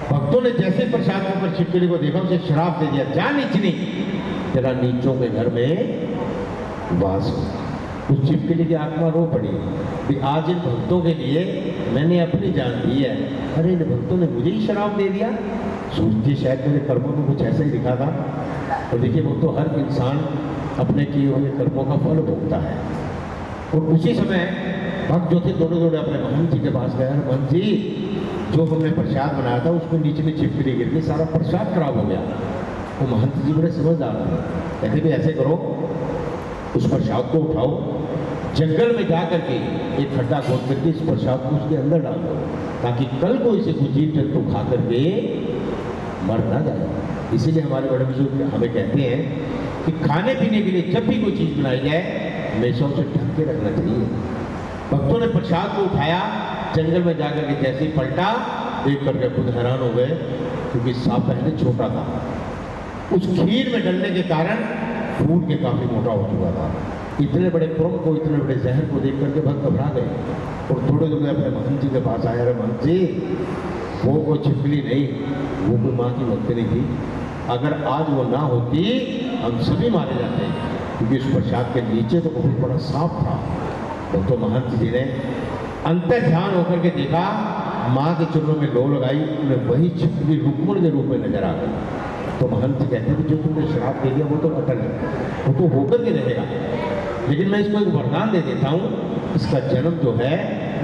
भक्तों ने जैसे प्रसाद के ऊपर छिपकली को देखा, उसे श्राप दे दिया, जा नीचनी, तेरा नीचों के घर में वास हो। उस छिपकली की आत्मा रो पड़ी कि आज इन भक्तों के लिए मैंने अपनी जान दी है, अरे इन भक्तों ने मुझे ही श्राप दे दिया। सोचती शायद मेरे कर्मों में कुछ ऐसा ही लिखा था। और देखिए भक्तों, हर इंसान अपने किए हुए कर्मों का फल भोगता है। और उसी समय भक्त जो थे दौड़े दौड़े अपने महंत जी के पास गए, महंत जी जो हमने प्रसाद बनाया था उसमें नीचे में छिपकली गिर गई, सारा प्रसाद खराब हो गया। वो महंत जी बड़े समझदार थे, कहते भी ऐसे करो, उस प्रसाद को उठाओ, जंगल में जा करके एक खड्डा खोद करके इस प्रसाद को उसके अंदर डाल दो, ताकि कल को इसे कुछ जीव जंतु खा करके मर ना जाए। इसीलिए हमारे बड़े बुजुर्ग हमें कहते हैं कि खाने पीने के लिए जब भी कोई चीज़ बनाई जाए हमेशा उसे ढक के रखना चाहिए। भक्तों ने प्रसाद को उठाया, जंगल में जाकर के जैसे ही पलटा, देख करके खुद हैरान हो गए, क्योंकि सांप पहले छोटा था, उस खीर में डलने के कारण फूट के काफी मोटा हो चुका था। इतने बड़े पुरम को, इतने बड़े जहर को देख करके भक्त घबरा गए और थोड़े दूर अपने महंत जी के पास आया, अरे महंत जी वो कोई छिपकली नहीं, वो कोई माँ की भक्ति नहीं थी, अगर आज वो ना होती हम सभी मारे जाते, क्योंकि उस प्रसाद के नीचे तो बहुत बड़ा सांप था। तो महंत जी ने अंतर ध्यान होकर के देखा, माँ के चरणों में लो लगाई, उन्हें वही छिपकली रुक्मण के रूप में नजर आ गई। तो महंत जी कहते हैं जो तुमने श्राप दे दिया वो तो अटल है, वो तो होकर के रहेगा, लेकिन मैं इसको एक वरदान दे देता हूँ, इसका जन्म जो है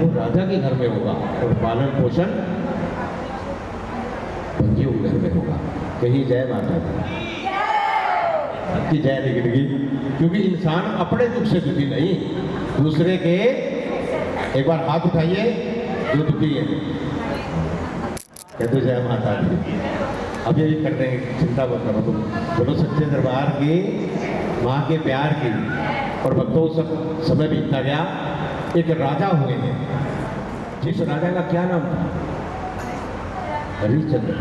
वो राजा के घर में होगा और पालन पोषण भंगी हुए घर में होगा। कहीं जय माता दी की जय निकल गई, क्योंकि इंसान अपने दुख से दुखी नहीं, दूसरे के। एक बार हाथ उठाइए जो दुखी है, कहते जय माता दी। अब ये भी कर देंगे, चिंता मत करो तुम, बोलो सच्चे दरबार की माँ के प्यार की। और भक्तों सब समय बीतता गया, एक राजा हुए हैं, जिस राजा का क्या नाम था? हरिश्चंद्र।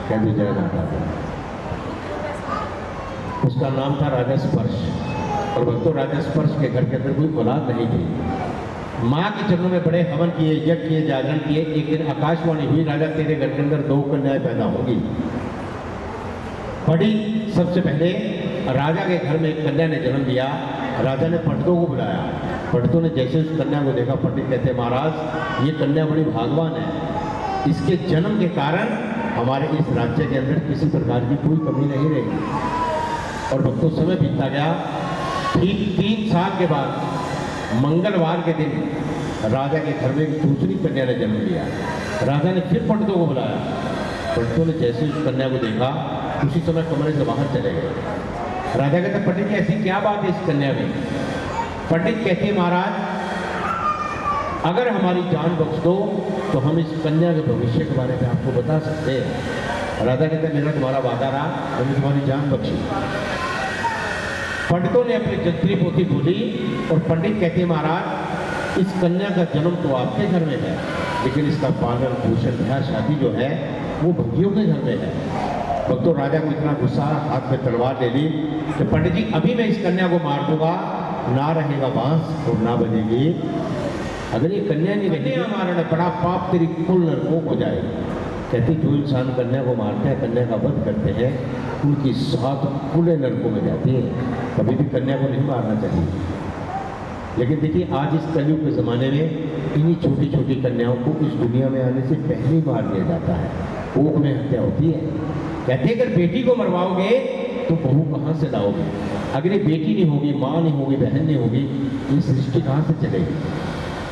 कहते जय माता दी। उसका नाम था राजा स्पर्श। और भक्तों राजा स्पर्श के घर के अंदर कोई औलाद नहीं थी। माँ के चरणों में बड़े हवन किए, यज्ञ किए, जागरण किए। एक दिन आकाशवाणी हुई, राजा तेरे घर के अंदर 2 कन्याएं पैदा होगी। बड़ी सबसे पहले राजा के घर में एक कन्या ने जन्म लिया। राजा ने पंडितों को बुलाया। पंडितों ने जैसे उस कन्या को देखा, पंडित कहते महाराज ये कन्या बड़ी भागवान है, इसके जन्म के कारण हमारे इस राज्य के अंदर किसी प्रकार की कोई कमी नहीं रहेगी। और भक्तों समय बीतता गया। ठीक 3 साल के बाद मंगलवार के दिन राजा के घर में एक दूसरी कन्या ने जन्म लिया। राजा ने फिर पंडितों को बुलाया। पंडितों ने जैसे उस कन्या को देखा, उसी समय कमरे से बाहर चले गए। राजा कहते पंडित जी ऐसी क्या बात है इस कन्या में? पंडित कहते महाराज अगर हमारी जान बख्श दो तो हम इस कन्या के भविष्य के बारे में आपको बता सकते हैं। राजा कहते मेरा तुम्हारा वादा रहा, मैंने तुम्हारी जान बख्शी। पंडितों ने अपनी जंत्री पोती बोली और पंडित कहते महाराज इस कन्या का जन्म तो आपके घर में है, लेकिन इसका पालन पोषण ब्याह शादी जो है वो भंगियों के घर में है। भक्तों राजा को इतना गुस्सा, हाथ में तलवार ले ली कि पंडित जी अभी मैं इस कन्या को मार दूंगा, ना रहेगा बांस और ना बजेगी। अगर ये कन्या नहीं रहेगी मारने बड़ा पाप तेरी कुल नरकों हो जाएगी। कहती जो इंसान कन्या को मारते हैं, कन्या का वध करते हैं, उनकी 7 कुल नरकों में जाती है। कभी भी कन्या को नहीं मारना चाहिए। लेकिन देखिए आज इस कलयुग के ज़माने में इन्हीं छोटी छोटी कन्याओं को इस दुनिया में आने से पहले ही मार दिया जाता है। कोख में हत्या होती है। कहते अगर बेटी को मरवाओगे तो बहू कहाँ से लाओगे? अगर ये बेटी नहीं होगी, माँ नहीं होगी, बहन नहीं होगी, ये सृष्टि कहाँ से चलेगी?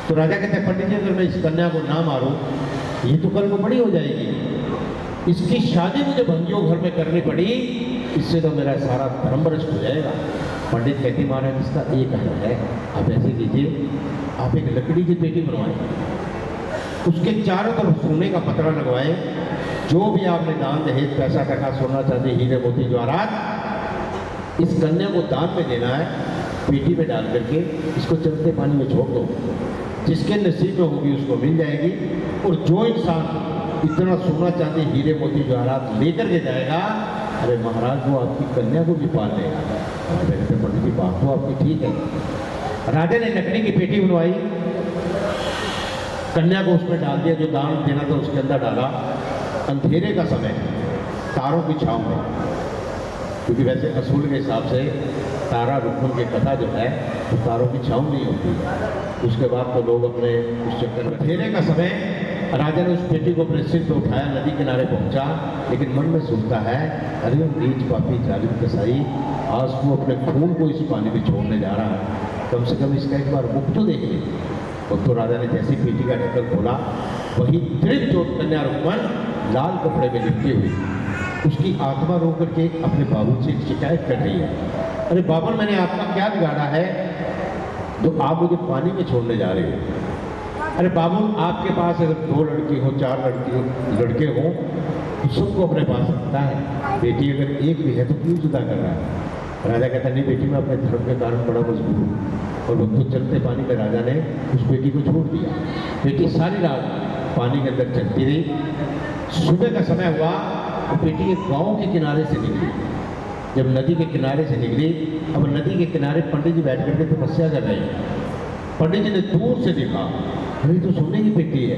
तो राजा कहते हैं पंडित जी अगर मैं इस कन्या को ना मारूं ये तो कल को बड़ी हो जाएगी, इसकी शादी मुझे भंगियों घर में करनी पड़ी, इससे तो मेरा सारा धर्म भ्रष्ट हो जाएगा। पंडित कहते महाराज इसका एक हल है, आप ऐसे कीजिए आप एक लकड़ी की पेटी बनवाएं, उसके चारों तरफ सोने का पतरा लगवाएं, जो भी आपने दान दहेज पैसा टका सोना चांदी हीरे मोती जवाहरात इस कन्या को दान में देना है। पेटी में डाल करके इसको चलते पानी में छोड़ दो, जिसके नसीब में होगी उसको मिल जाएगी। और जो इंसान इतना सोना चांदी हीरे मोती जवाहरात लेकर के जाएगा, अरे महाराज वो आपकी कन्या को भी पाल लेगा। कहते पंडित जी बात तो आपकी ठीक है। राजा ने लकड़ी की पेटी बनवाई, कन्या को उसमें डाल दिया, जो दान देना था उसके अंदर डाला। अंधेरे का समय तारों की छांव में, क्योंकि वैसे असूल के हिसाब से तारा रुक्मन की कथा जो है वो तारों की छांव नहीं होती। उसके बाद तो लोग अपने उस चक्कर में, अंधेरे का समय राजा ने उस पेटी को अपने सिर पे उठाया, नदी किनारे पहुंचा, लेकिन मन में सोचता है अरे नीच पापी जालिम कसाई आज वो अपने खून को इस पानी में छोड़ने जा रहा है, कम से कम इसका एक बार मुख तो देख ले। तो राजा ने जैसी पेटी का ढक्कन खोला, वही दृढ़ चोट कन्या रुक्मन लाल कपड़े में लिपटी हुई, उसकी आत्मा रो करके अपने बाबू से शिकायत कर रही है, अरे बाबा मैंने आपका क्या बिगाड़ा है तो आप मुझे पानी में छोड़ने जा रहे हो? अरे बाबू आपके पास अगर 2 लड़की हो, 4 लड़के हो तो सबको अपने पास रखता है, बेटी अगर एक भी है तो क्यों जुदा कर रहा है? राजा कहता नहीं बेटी मैं अपने धर्म के कारण बड़ा मजबूर हूँ। और वो चलते पानी में राजा ने उस बेटी को छोड़ दिया। बेटी सारी रात पानी के अंदर चलती रही। सुबह का समय हुआ तो बेटी एक गाँव के किनारे से निकली। जब नदी के किनारे से निकली, अब नदी के किनारे पंडित जी बैठ करके तपस्या कर रहे हैं। पंडित जी ने दूर से देखा, अरे तो सोने की पेटी है।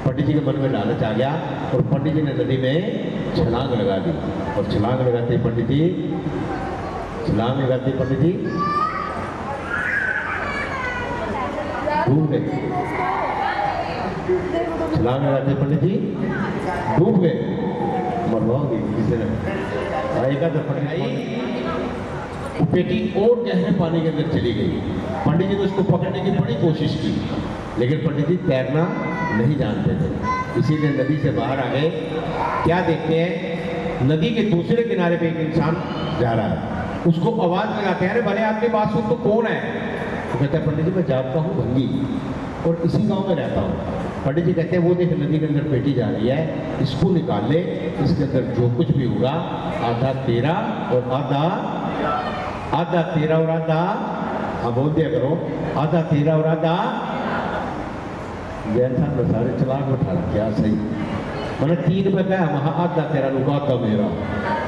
पंडित जी के मन में लालच आ गया और पंडित जी ने नदी में छलांग लगा दी। और छलांग लगाते पंडित जी डूब गए। छलांग लगाते पंडित जी डूब गए, मरवाओगे किसी ने आएगा तो पंडित वो पेटी और गहरे पानी के अंदर चली गई। पंडित जी ने उसको पकड़ने की बड़ी कोशिश की, लेकिन पंडित जी तैरना नहीं जानते थे, इसीलिए नदी से बाहर आ गए। क्या देखते हैं, नदी के दूसरे किनारे पे एक इंसान जा रहा है, उसको आवाज़ लगाते हैं अरे भले आपके पास हो तो कौन है? तो कहता है पंडित जी मैं जानता हूँ भंगी और इसी गांव में रहता हूँ। पंडित जी कहते हैं वो देख नदी के अंदर पेटी जा रही है, इसको निकाल ले, इसके अंदर जो कुछ भी होगा आधा तेरा और आधा तेरा और आधा, हाँ बोल दिया करो, आधा तेरा और आधा जैसा न सारे चलाक बैठा क्या सही, मैंने 3 रुपये का वहाँ आधा तेरा रुका था मेरा।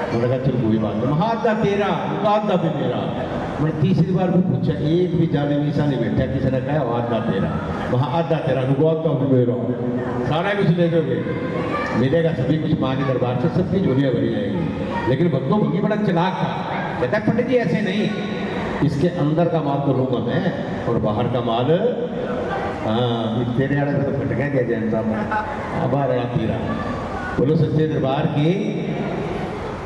मैंने कहा चल कोई बात नहीं, वहाँ आधा तेरा आधा भी मेरा। मैं तीसरी बार भी पूछा, एक भी जाने मीसा नहीं बैठा, किसी ने कहा आधा तेरा, वहाँ आधा तेरा, आधा भी मेरा, सारा कुछ ले दोगे, मिलेगा सभी कुछ माँ के दरबार से, सबकी झोलियाँ भरी जाएंगी। लेकिन भक्तों भंगी बड़ा चालाक था, कहता है पंडित जी ऐसे नहीं, इसके अंदर का माल तो लूंगा मैं और बाहर का माल तेरे आड़े में तो फट गया जैन साहब, बाहर तीरा। बोलो सच्चे दरबार की।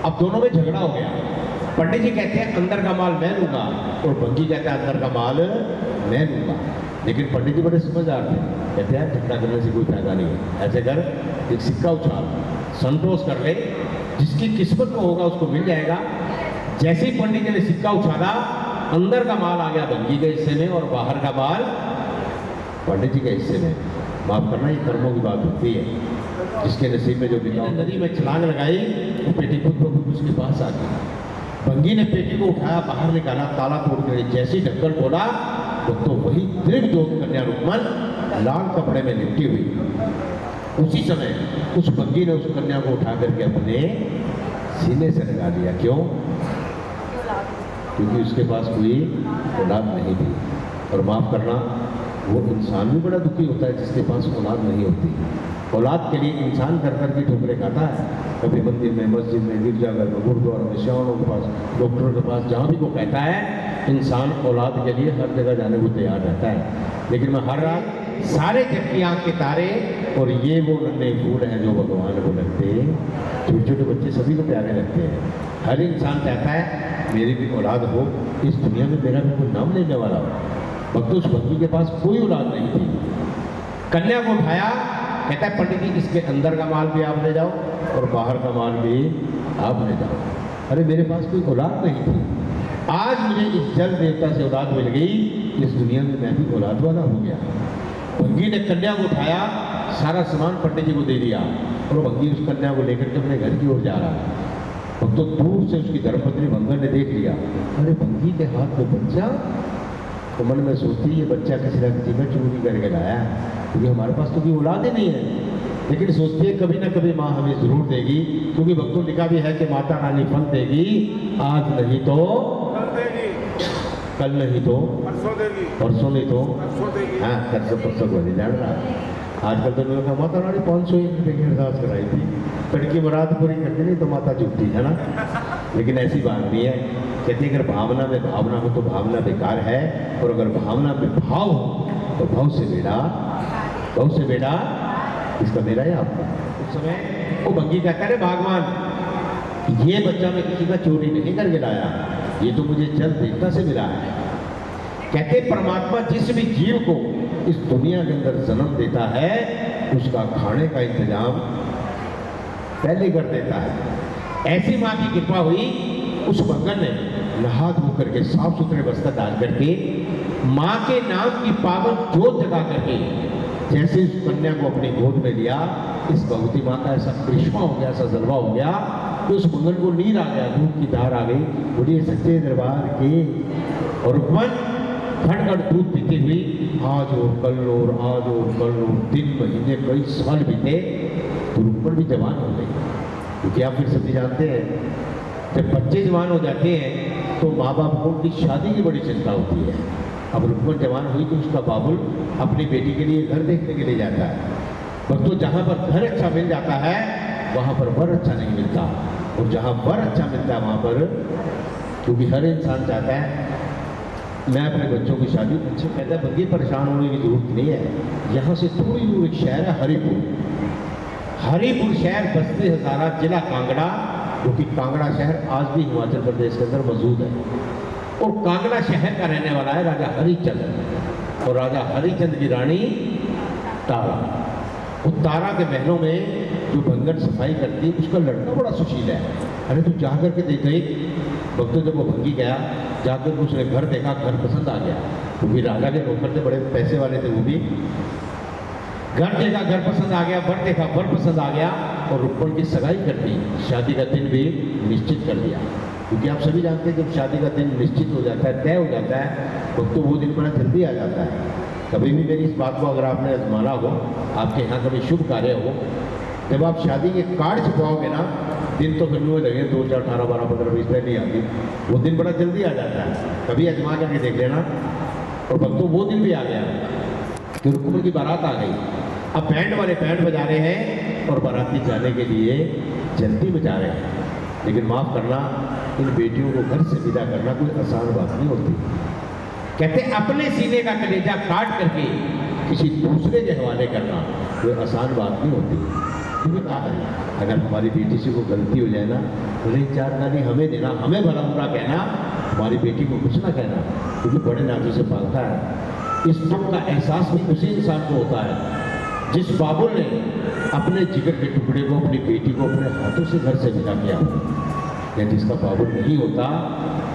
अब दोनों में झगड़ा हो गया। पंडित जी कहते हैं अंदर का माल मैं लूंगा और भंगी कहता है अंदर का माल मैं लूंगा। लेकिन पंडित जी बड़े समझदार थे, कहते हैं झगड़ा करने से कोई फायदा नहीं है, ऐसे कर एक सिक्का उछाल, संतोष कर ले, जिसकी किस्मत में होगा उसको मिल जाएगा। जैसे ही पंडित जी ने सिक्का उछाला, अंदर का माल आ गया भंगी के हिस्से में और बाहर का माल पंडित जी के हिस्से में। माफ करना, ये कर्मों की बात होती है, जिसके नसीब में जो बिना। नदी में छलांग लगाई, वो पेटी खुद ब खुद उसके पास आ गई। भंगी ने पेटी को उठाया, बाहर निकाला, ताला तोड़ कर जैसे ही ढक्कन खोला तो वही दीर्घ ज्योत कन्या रुक्मन लाल कपड़े में लिपटी हुई। उसी समय उस भंगी ने उस कन्या को उठा करके अपने सीने से लगा दिया। क्यों? क्योंकि उसके पास कोई औलाद नहीं थी। और माफ करना, वो इंसान भी बड़ा दुखी होता है जिसके पास औलाद नहीं होती। औलाद के लिए इंसान कर कर के ठोकरे खाता है, कभी मंदिर में, मस्जिद में, गिरजाघर में, गुरुद्वारा में, श्यावणों के पास, डॉक्टर के पास, जहाँ भी वो कहता है इंसान औलाद के लिए हर जगह जाने को तैयार रहता है। लेकिन मैं हर रात सारे जग की आँख के तारे और ये वो नन्हे फूल हैं जो भगवान को लगते हैं। छोटे छोटे बच्चे सभी को प्यारे लगते हैं। हर इंसान चाहता है मेरी भी औलाद हो, इस दुनिया में मेरा भी कोई नाम लेने वाला हो। भक्त उस भक्ति के पास कोई औलाद नहीं थी। कन्या को उठाया, कहता है पंडित जी इसके अंदर का माल भी आप ले जाओ और बाहर का माल भी आप ले जाओ। अरे मेरे पास कोई औलाद नहीं थी, आज मुझे इस जल देवता से औलाद मिल गई, इस दुनिया में मैं भी औलाद वाला हो गया। भंगी ने कन्या को उठाया, सारा सामान पंडित जी को दे दिया और भंगी उस कन्या को लेकर के अपने घर की ओर जा रहा है। अब तो दूर से उसकी धर्मपत्नी भंगन ने देख लिया, अरे भंगी के हाथ में बच्चा। तो मन में सोचती ये बच्चा किसी न किसी का चोरी करके लाया, क्योंकि हमारे पास तो कोई औलाद ही नहीं है। लेकिन सोचती है कभी ना कभी माँ हमें जरूर देगी, क्योंकि भक्तों लिखा भी है कि माता रानी फल देगी, आज नहीं तो कल, नहीं तो परसों नहीं तो हाँ परसों को नहीं जान रहा। आजकल तो लोगों का माता रानी 501 रुपये की अरदास कराई थी, लड़की मुराद पूरी करती नहीं तो माता झुकती है ना। लेकिन ऐसी बात नहीं है। कहते अगर भावना में भावना हो तो भावना बेकार है, और अगर भावना में भाव हो तो भाव से बेड़ा इसका मेरा है आपका। उस समय वो भंगी कहता है भगवान ये बच्चा मैं किसी का चोरी नहीं करके लाया, ये तो मुझे जल देवता से मिला है। कहते परमात्मा जिस भी जीव को इस दुनिया के अंदर जन्म देता है उसका खाने का इंतजाम पहले कर देता है। ऐसी माँ की कृपा हुई, उस भंगन ने नहा धो करके साफ सुथरे वस्त्र डाल करके माँ के नाम की पावन जोत जगा करके जैसे इस कन्या को अपनी गोद में लिया, इस भगवती माँ का ऐसा करिश्मा हो गया, ऐसा जलवा हो गया कि उस भंगन को नीर आ गया, दूध की धार आ गई। बोलिए सच्चे दरबार के। और रुक्मन खड़ दूध पीती हुई आज और कल और आज और कल और 3 महीने कई साल बीते तो रुक्मन भी जवान हो गई। क्योंकि आप फिर सभी जानते हैं जब बच्चे जवान हो जाते हैं तो माँ बाप को उनकी शादी की बड़ी चिंता होती है। अब रुक्मन जवान हुई तो उसका बाबुल अपनी बेटी के लिए घर देखने के लिए जाता है। भक्तों जहाँ पर घर अच्छा मिल जाता है वहाँ पर वर अच्छा नहीं मिलता, और जहाँ वर अच्छा मिलता है वहाँ पर, क्योंकि हर इंसान चाहता है मैं अपने बच्चों की शादी अच्छे। कहता है बंदी परेशान होने की जरूरत नहीं है। यहाँ से थोड़ी दूर एक शहर है हरिपुर। हरिपुर शहर बस्ती हजारा जिला कांगड़ा, जो कि कांगड़ा शहर आज भी हिमाचल प्रदेश के अंदर मौजूद है। और कांगड़ा शहर का रहने वाला है राजा हरिचंद, और राजा हरिचंद की रानी तारा। उस तारा के महलों में जो भंगन सफाई करती है उसका लड़का बड़ा सुशील है। अरे तू जा करके देख। भक्तों जब वो भंगी गया, जाकर उसने घर देखा, घर पसंद आ गया, क्योंकि राजा के नौकर थे, बड़े पैसे वाले थे वो भी। घर देखा, घर पसंद आ गया, वर देखा, वर पसंद आ गया, और रुक्मन की सगाई कर दी। शादी का दिन भी निश्चित कर दिया, क्योंकि आप सभी जानते हैं जब शादी का दिन निश्चित हो जाता है, तय हो जाता है, तो वो दिन बड़ा जल्दी आ जाता है। कभी भी मेरी इस बात को अगर आपने आजमाना हो, आपके यहाँ कभी शुभ कार्य हो, जब आप शादी के कार्ड छुपाओगे ना दिन तो फिर में लगे 2 4 18 12 15 20 नहीं आती, वो दिन बड़ा जल्दी आ जाता है, कभी आजमा करके देख लेना। और भक्तों वो दिन भी आ गया कि रुक्मण की बारात आ गई। अब बैंड वाले बैंड बजा रहे हैं और बाराती जाने के लिए जल्दी में जा रहे हैं। लेकिन माफ़ करना, इन बेटियों को घर से विदा करना कोई आसान बात नहीं होती। कहते अपने सीने का कलेजा काट करके किसी दूसरे के हवाले करना कोई आसान बात नहीं होती। क्योंकि कहा अगर हमारी बेटी से कोई गलती हो जाए ना, उन्हें 4 गाली हमें देना, हमें भला बुरा कहना, हमारी बेटी को कुछ ना कहना, क्योंकि बड़े नाजों से पालता है। इस दुख का एहसास भी उसी इंसान को होता है जिस बाबुल ने अपने जिगर के टुकड़े को, अपनी बेटी को अपने हाथों से घर से विदा किया हो। या जिसका बाबुल नहीं होता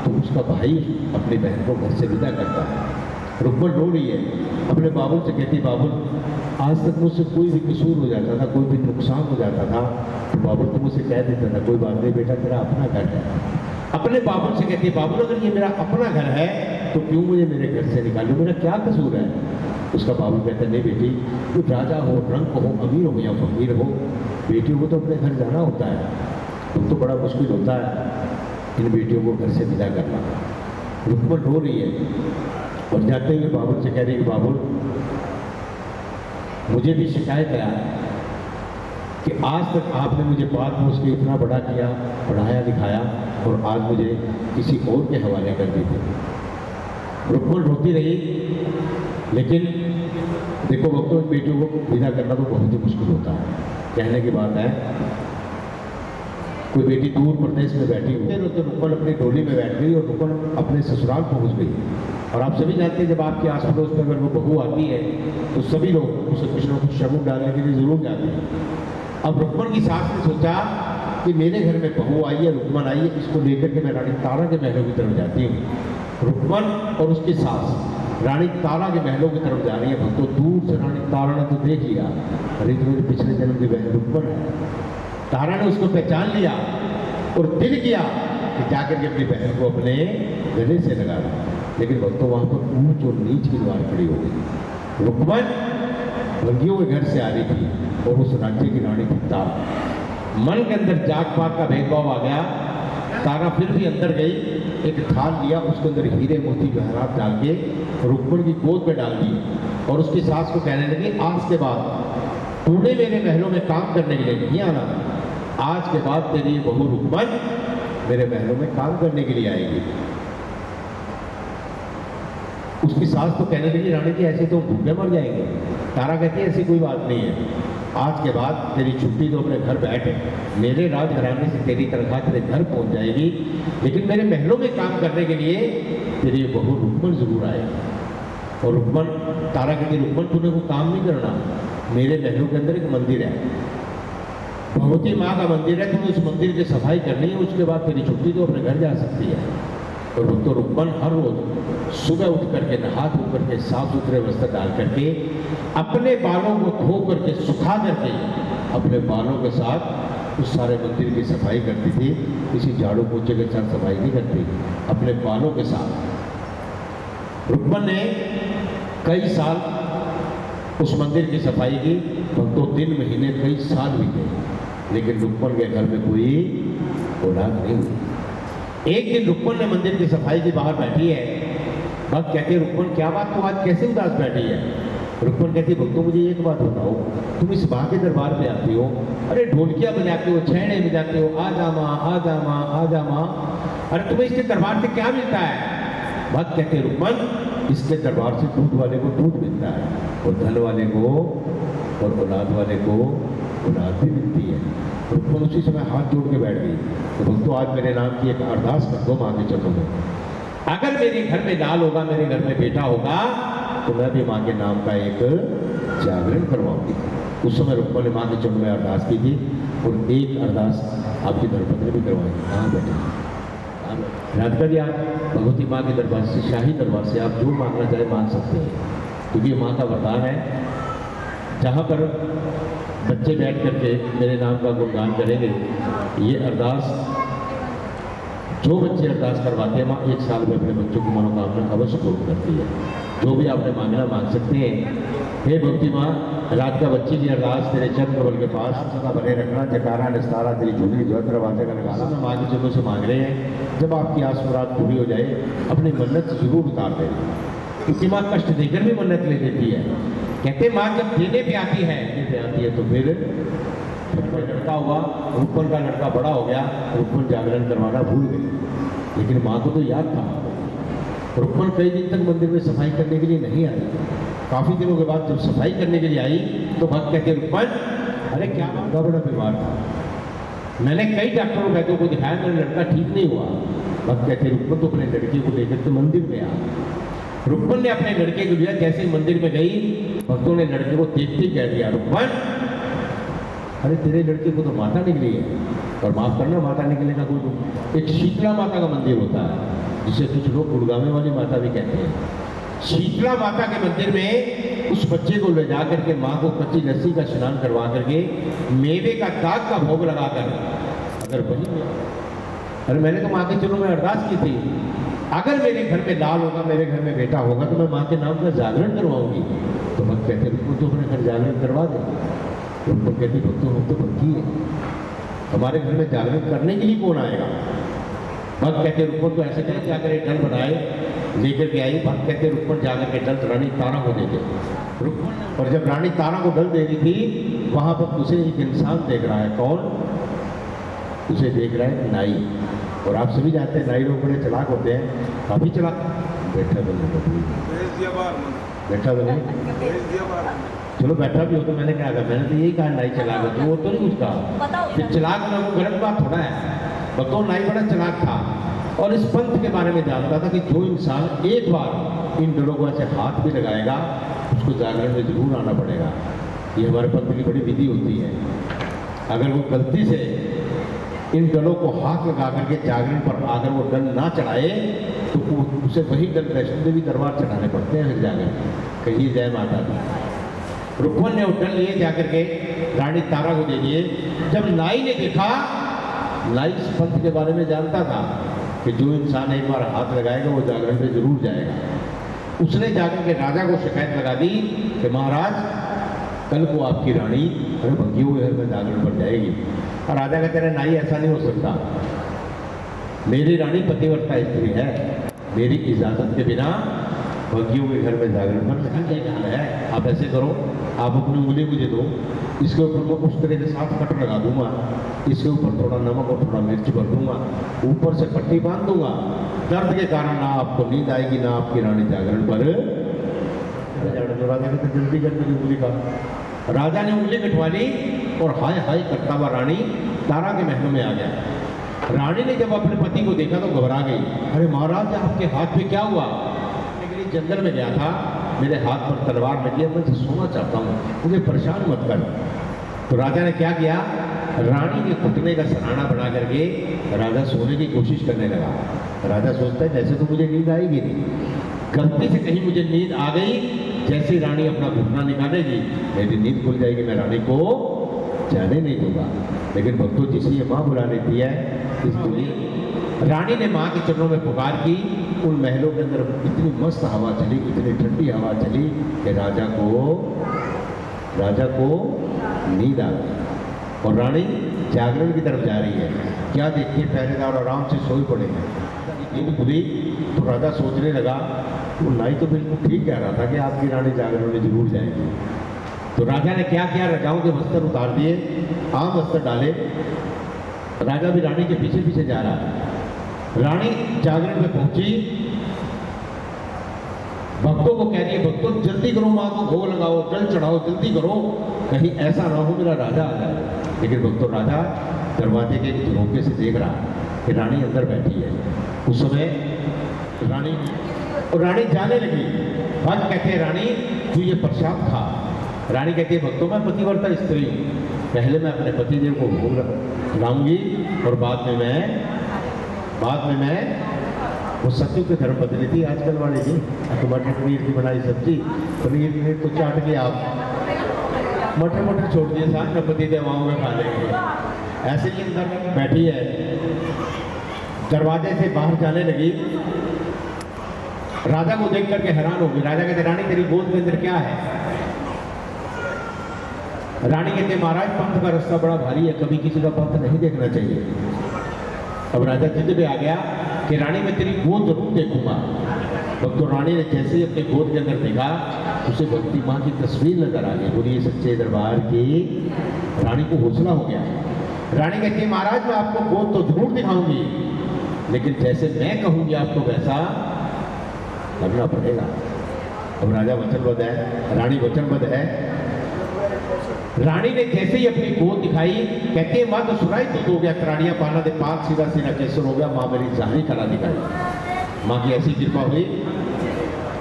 तो उसका भाई अपनी बहन को घर से विदा करता है। रुक्मण रो रही है, अपने बाबुल से कहती, बाबुल आज तक मुझसे कोई भी कसूर हो जाता था, कोई भी नुकसान हो जाता था तो बाबुल तो मुझसे कह देता था, कोई बात नहीं बेटा, तेरा अपना घर है। अपने बाबुल से कहती, बाबुल अगर ये मेरा अपना घर है तो क्यों मुझे मेरे घर से निकालो, मेरा क्या कसूर है। उसका बाबू कहता, नहीं बेटी, तू राजा हो, रंक हो, अमीर हो या फकीर हो, बेटियों को तो अपने घर जाना होता है। तुम तो बड़ा मुश्किल होता है इन बेटियों को घर से विदा करना। रुक्मण रो रही है और जाते हुए बाबुल से कह रही है, बाबुल मुझे भी शिकायत आया कि आज तक आपने मुझे पाल पोस के इतना बड़ा किया, पढ़ाया लिखाया, और आज मुझे किसी और के हवाले कर देते। रुक्मण रोती रही, लेकिन देखो वक्तों बेटियों को विदा करना तो बहुत ही मुश्किल होता है। कहने की बात है, कोई बेटी दूर प्रदेश में बैठी हुई तो रुक्मण अपनी डोली में बैठ गई और रुक्मण अपने ससुराल पहुंच गई। और आप सभी जानते हैं जब आपके आस पड़ोस में अगर वो बहू आती है तो सभी लोग उसे कुछ ना कुछ शगुन डालने के लिए जरूर जाते हैं। अब रुक्मण की सास ने सोचा कि मेरे घर में बहू आई है, रुक्मण आई है, इसको लेकर के मैं रानी तारा के महलों की तरफ जाती हूँ। रुक्मण और उसकी सास रानी तारा के महलों की तरफ जा रही है। भक्तों दूर से रानी तारा ने तो देख लिया, अरे तो मेरे पिछले जन्म की बहन रुक्मण है। तारा ने उसको पहचान लिया और दिल किया कि जाकर के अपनी बहन को अपने गले से लगा ला। लेकिन भक्तों वहां पर ऊंच और नीच की दीवार खड़ी हो गई। रुक्मण रंगियों के घर से आ रही थी और उस राज्य की रानी थी तारा। मन के अंदर जात पात का भेदभाव आ गया। तारा फिर भी अंदर गई, एक थाल लिया, उसके अंदर हीरे मोती जवाहरात डाल के रुक्मण की गोद में डाल दिए और उसकी सास को कहने लगी, आज के बाद तूने मेरे महलों में काम करने के लिए नहीं आना, आज के बाद तेरी बहू रुक्मण मेरे महलों में काम करने के लिए आएगी। उसकी सास तो कहने लगी, रानी जी ऐसे तो भूखे मर जाएंगे। तारा कहती है, ऐसी कोई बात नहीं है, आज के बाद तेरी छुट्टी तो अपने घर बैठ, मेरे राजघराने से तेरी तनख्वाह तेरे घर पहुंच जाएगी, लेकिन मेरे महलों में काम करने के लिए तेरी बहू रुक्मण जरूर आएगी। और रुक्मण, तारा कहती, रुक्मण तूने वो काम नहीं करना, मेरे महलों के अंदर एक मंदिर है, भगवती माँ का मंदिर है, तुम्हें उस मंदिर की सफाई करनी है, उसके बाद तेरी छुट्टी तो अपने घर जा सकती है। और तो रुक्मण हर रोज सुबह उठ करके नहा धो करके साफ सुथरे वस्त्र डाल करके अपने बालों को धो करके सुखा करके अपने बालों के साथ उस सारे मंदिर की सफाई करती थी। किसी झाड़ू पोछे के साथ सफाई नहीं करती, अपने बालों के साथ। रुक्मण ने कई साल उस मंदिर की सफाई की, तो 3 महीने कई साल बीते, लेकिन रुक्मण के घर में कोई औलाद नहीं हुई। एक दिन रुक्मण ने मंदिर की सफाई की बाहर बैठी है। भक्त कहते हैं, रुक्मण क्या बात, तो आज कैसे उदास बैठी है। रुक्मण कहती, भक्तों मुझे एक बात बताओ, तुम इस माँ के दरबार पे आती हो, अरे ढोलकियाँ बजाते हो, छैने बजाते हो, आ जा माँ, आ जा माँ, आ जा माँ, अरे तुम्हें इसके दरबार से क्या मिलता है। भक्त कहते, रुक्मण इसके दरबार से दूध वाले को दूध मिलता है और धन वाले को और औलाद वाले को औलाद भी मिलती है। रुक्मण उसी समय हाथ जोड़ के बैठ गई। तो भक्तों आज मेरे नाम की एक अरदास कर दो माँ के चरणों में, अगर मेरे घर में लाल होगा, मेरे घर में बेटा होगा, तो मैं भी माँ के नाम का एक जागरण करवाऊंगी। उस समय रुक्मण ने माँ के चरणों में अरदास की थी और एक अरदास आपकी धर्मपत्नी भी करवाई। हाँ बेटे, राधिका जी, आप भगवती माँ के दरबार से, शाही दरबार से आप जो मांगना चाहे मांग सकते हैं, क्योंकि ये माँ का वरदान है। जहाँ पर बच्चे बैठ करके मेरे नाम का गुणगान करेंगे, ये अरदास जो बच्चे अरदास करवाते हैं, माँ 1 साल में अपने बच्चों की मनोकामना अवश्य पूर्ण करती है। जो भी आपने मांगना मांग सकते हैं। हे भक्ति माँ, रात का बच्ची की अरदास तेरे चरण कमल के पास सदा बने रखना, जकारा निस्तारा तेरी झूली जो दरवाजे का लगाना में माँ के चरणों से मांग रहे हैं। जब आपकी आस मुराद पूरी हो जाए अपनी मन्नत जरूर उतार देना, क्योंकि माँ कष्ट देकर भी मन्नत ले लेती है। कहते माँ जब देने पे आती है तो फिर लड़का हुआ, रुक्मन का लड़का बड़ा हो गया, रुक्मन जागरण करवाना भूल गई, लेकिन माँ को तो याद था। रुक्मन कई दिन तक मंदिर में सफाई करने के लिए नहीं आई। काफी दिनों के बाद जब सफाई करने के लिए आई तो भक्त कहते रुक्मन, अरे क्या आपका बड़ा बीमार था, मैंने कई डॉक्टरों वैद्यों को दिखाया, मेरा लड़का ठीक नहीं हुआ। भक्त कहते रुक्मन तो अपने लड़के को लेकर के मंदिर में आ। रुक्मन ने अपने लड़के को लिया, जैसे मंदिर में गई भक्तों ने लड़के को देखते ही कह दिया, रुक्मन अरे तेरे लड़के को तो माता निकली है। और माफ करना, माता निकलने का कोई एक शीतला माता का मंदिर होता है जिसे कुछ लोग गुड़गामे वाली माता भी कहते हैं। शीतला माता के मंदिर में उस बच्चे को ले जा करके माँ को कच्ची लस्सी का स्नान करवा करके मेवे का दाग का भोग लगाकर, अगर वही अरे मैंने तो माँ के चरणों में अरदास की थी, अगर मेरे घर में लाल होगा, मेरे घर में बेटा होगा तो मैं माँ के नाम का जागरण करवाऊंगी। तो भक्त कहते रुको तो अपने घर जागरण करवा दे। उनको कहते भक्तों हम तो भक्ति है, हमारे घर में जागरण करने के लिए कौन आएगा। भक्त कहते रुक्मन तो ऐसे करें, जाकर एक डल बनाए लेकर के आई। भक्त कहते रुक्मन जाकर के डल रानी तारा को दे दे। रुक्मन और जब रानी तारा को डल दे रही थी वहां पर उसे एक इंसान देख रहा है। कौन? उसे देख रहा है नाई। और आप सभी जानते हैं नाई लोग बड़े चालाक होते हैं, काफी चालाक। बैठा तो नहीं, बैठा तो नहीं, चलो बैठा भी हो तो मैंने क्या कहा, मैंने तो यही कहा नाई चलाक हो, तो वो तो नहीं कुछ कहा कि चलाक ना वो गलत बात थोड़ा है। बतो नाई बड़ा चलाक था और इस पंथ के बारे में जानता था कि जो इंसान एक बार इन डलों को ऐसे हाथ भी लगाएगा उसको जागरण में जरूर आना पड़ेगा। ये हमारे पंथ की बड़ी विधि होती है। अगर वो गलती से इन डलों को हाथ लगा करके जागरण पर अगर वो डल ना चढ़ाए तो उसे वही डल वैष्णो देवी दरबार चढ़ाने पड़ते हैं। जाकर कहिए जय माता दी। रुक्मन ने वो डल लिए जाकर के रानी तारा को दे दिए। जब नाई ने देखा, नाई इस पंथ के बारे में जानता था कि जो इंसान एक बार हाथ लगाएगा वो जागरण पे जरूर जाएगा। उसने जाकर के राजा को शिकायत लगा दी कि महाराज कल को आपकी रानी भंगियों के घर में जागरण पर जाएगी। और राजा कहते रहे नाई ऐसा नहीं हो सकता, मेरी रानी पतिव्रता स्त्री है, मेरी इजाजत के बिना भंगियों के घर में जागरण पर नहीं जाना है। आप ऐसे करो, आप अपनी उंगली मुझे दो, इसके ऊपर मैं उस तरह के साथ कट लगा दूंगा, इसके ऊपर थोड़ा नमक और थोड़ा मिर्च भर दूंगा, ऊपर से पट्टी बांध दूंगा, दर्द के कारण ना आपको नींद आएगी ना आपकी रानी जागरण पर। राजा ने तो जल्दी करके उंगली का, राजा ने उंगली कटवा ली और हाय हाय करता हुआ रानी तारा के महलों में आ गया। रानी ने जब अपने पति को देखा तो घबरा गई। अरे महाराज आपके हाथ में क्या हुआ? जंगल में गया था, मेरे हाथ पर तलवार लगी है, मैं सोना चाहता हूँ, मुझे परेशान मत कर। तो राजा ने क्या किया, रानी के घुटने का सराहना बना करके राजा सोने की कोशिश करने लगा। राजा सोचता है जैसे तो मुझे नींद आएगी नहीं, गलती से कहीं मुझे नींद आ गई, जैसे रानी अपना घुटना निकालेगी मेरी नींद खुल जाएगी, मैं रानी को जाने नहीं दूंगा। लेकिन भक्तों जिसे ये माँ बुला लेती है इस दुनिया, रानी ने माँ के चरणों में पुकार की। उन महलों के अंदर इतनी मस्त हवा चली, इतनी ठंडी हवा चली कि राजा को नींद आ गई और रानी जागरण की तरफ जा रही है। क्या देखिए पहरेदार आराम से सोए पड़े हैं। नींद खुली तो राजा सोचने लगा, वो नाई तो बिल्कुल ठीक कह रहा था कि आपकी रानी जागरण में जरूर जाएगी। तो राजा ने क्या किया, रजाओं के वस्त्र उतार दिए, आम वस्त्र डाले, राजा भी रानी के पीछे पीछे जा रहा है। रानी जागरण में पहुंची, भक्तों को कह रही है भक्तों जल्दी करो, माँ को भोग लगाओ, जल चढ़ाओ, जल्दी करो, कहीं ऐसा ना हो मेरा राजा आ जाए। लेकिन भक्तों राजा दरवाजे के झरोके से देख रहा कि रानी अंदर बैठी है। उस समय रानी जाने लगी। भक्त कहते हैं रानी तू ये प्रसाद खा। रानी कहती है भक्तों मैं पतिव्रता स्त्री हूँ, पहले मैं अपने पतिदेव को भोग लाऊंगी और बाद में मैं वो सत्तू के धर्म बदली थी आजकल वाली थी, तो मटर पनीर की बनाई सब्जी, पनीर तो चाट के आप मटर छोड़ दिए, साथ में पति देवाओं में खा लेंगे। ऐसे ही अंदर बैठी है, दरवाजे से बाहर जाने लगी। राजा को देख करके हैरान हो गई। राजा कहते रानी तेरी गोद के अंदर क्या है? रानी कहते महाराज पंथ का रास्ता बड़ा भारी है, कभी किसी का पंथ नहीं देखना चाहिए। अब राजा जिद में आ गया कि रानी मैं तेरी गोद जरूर देखूंगा। भक्तों रानी ने जैसे ही अपने गोद के अंदर देखा उसे भक्ति माँ की तस्वीर नजर आ गई। बोलिए सच्चे दरबार की। रानी को हौसला हो गया। रानी कहती है महाराज मैं आपको गोद तो जरूर दिखाऊंगी, लेकिन जैसे मैं कहूंगी आपको वैसा करना पड़ेगा। अब राजा वचनबद्ध है, रानी वचनबद्ध है। रानी ने जैसे ही अपनी गोद दिखाई, कहती है माँ तो सुनाई तो हो गया, कराड़ियां पाना दे पाक सीधा सीधा केसर हो गया। माँ मेरी जाहिर कला दिखाई। माँ की ऐसी कृपा हुई,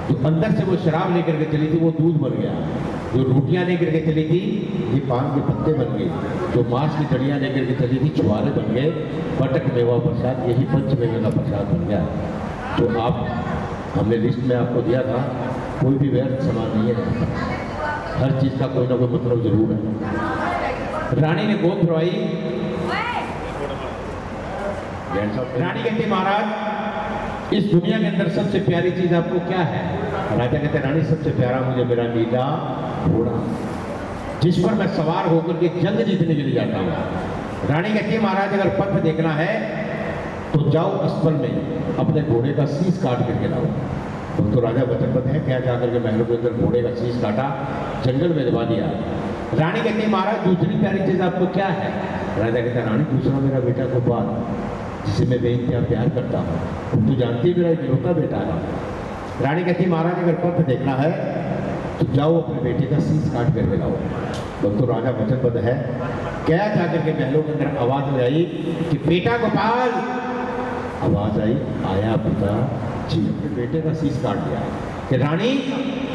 जो अंदर से वो शराब लेकर के चली थी वो दूध बन गया, जो रोटियां लेकर के चली थी ये पान के पत्ते बन गए, जो मांस की डलियां लेकर के चली थी छुआरे बन गए, पटक मेवा प्रसाद यही पंच मेवे का प्रसाद बन गया। तो आप हमने लिस्ट में आपको दिया था, कोई भी व्यर्थ सामान नहीं है, हर चीज का कोई ना कोई मतलब जरूर है। रानी ने गोद भरवाई। रानी कहती महाराज इस दुनिया के अंदर सबसे प्यारी चीज आपको क्या है? राजा कहते रानी सबसे प्यारा मुझे मेरा नीला घोड़ा, जिस पर मैं सवार होकर के जंग जीतने के लिए जाता हूँ। रानी कहती है महाराज अगर पथ देखना है तो जाओ अस्पल में अपने घोड़े का शीश काट करके लाओ। तो राजा वचनबद्ध है, क्या जाकर के महलों के अंदर घोड़े का शीश काटा, जंगल में दबा दिया। रानी कहती है महाराज दूसरी प्यारी चीज आपको क्या है? राजा कहता है रानी दूसरा मेरा बेटा गोपाल, जिसे मैं बेइंतहा प्यार करता हूँ, तू जानती है मेरा इकलौता बेटा है। रानी कहती है महाराज अगर पथ देखना है तो जाओ अपने बेटे का शीश काट करके लाओ। तो राजा वचनबद्ध है। क्या जाकर के महलों के अंदर आवाज आई कि बेटा गोपाल। आवाज आई आया पिता जी, अपने बेटे का शीश काट दिया कि रानी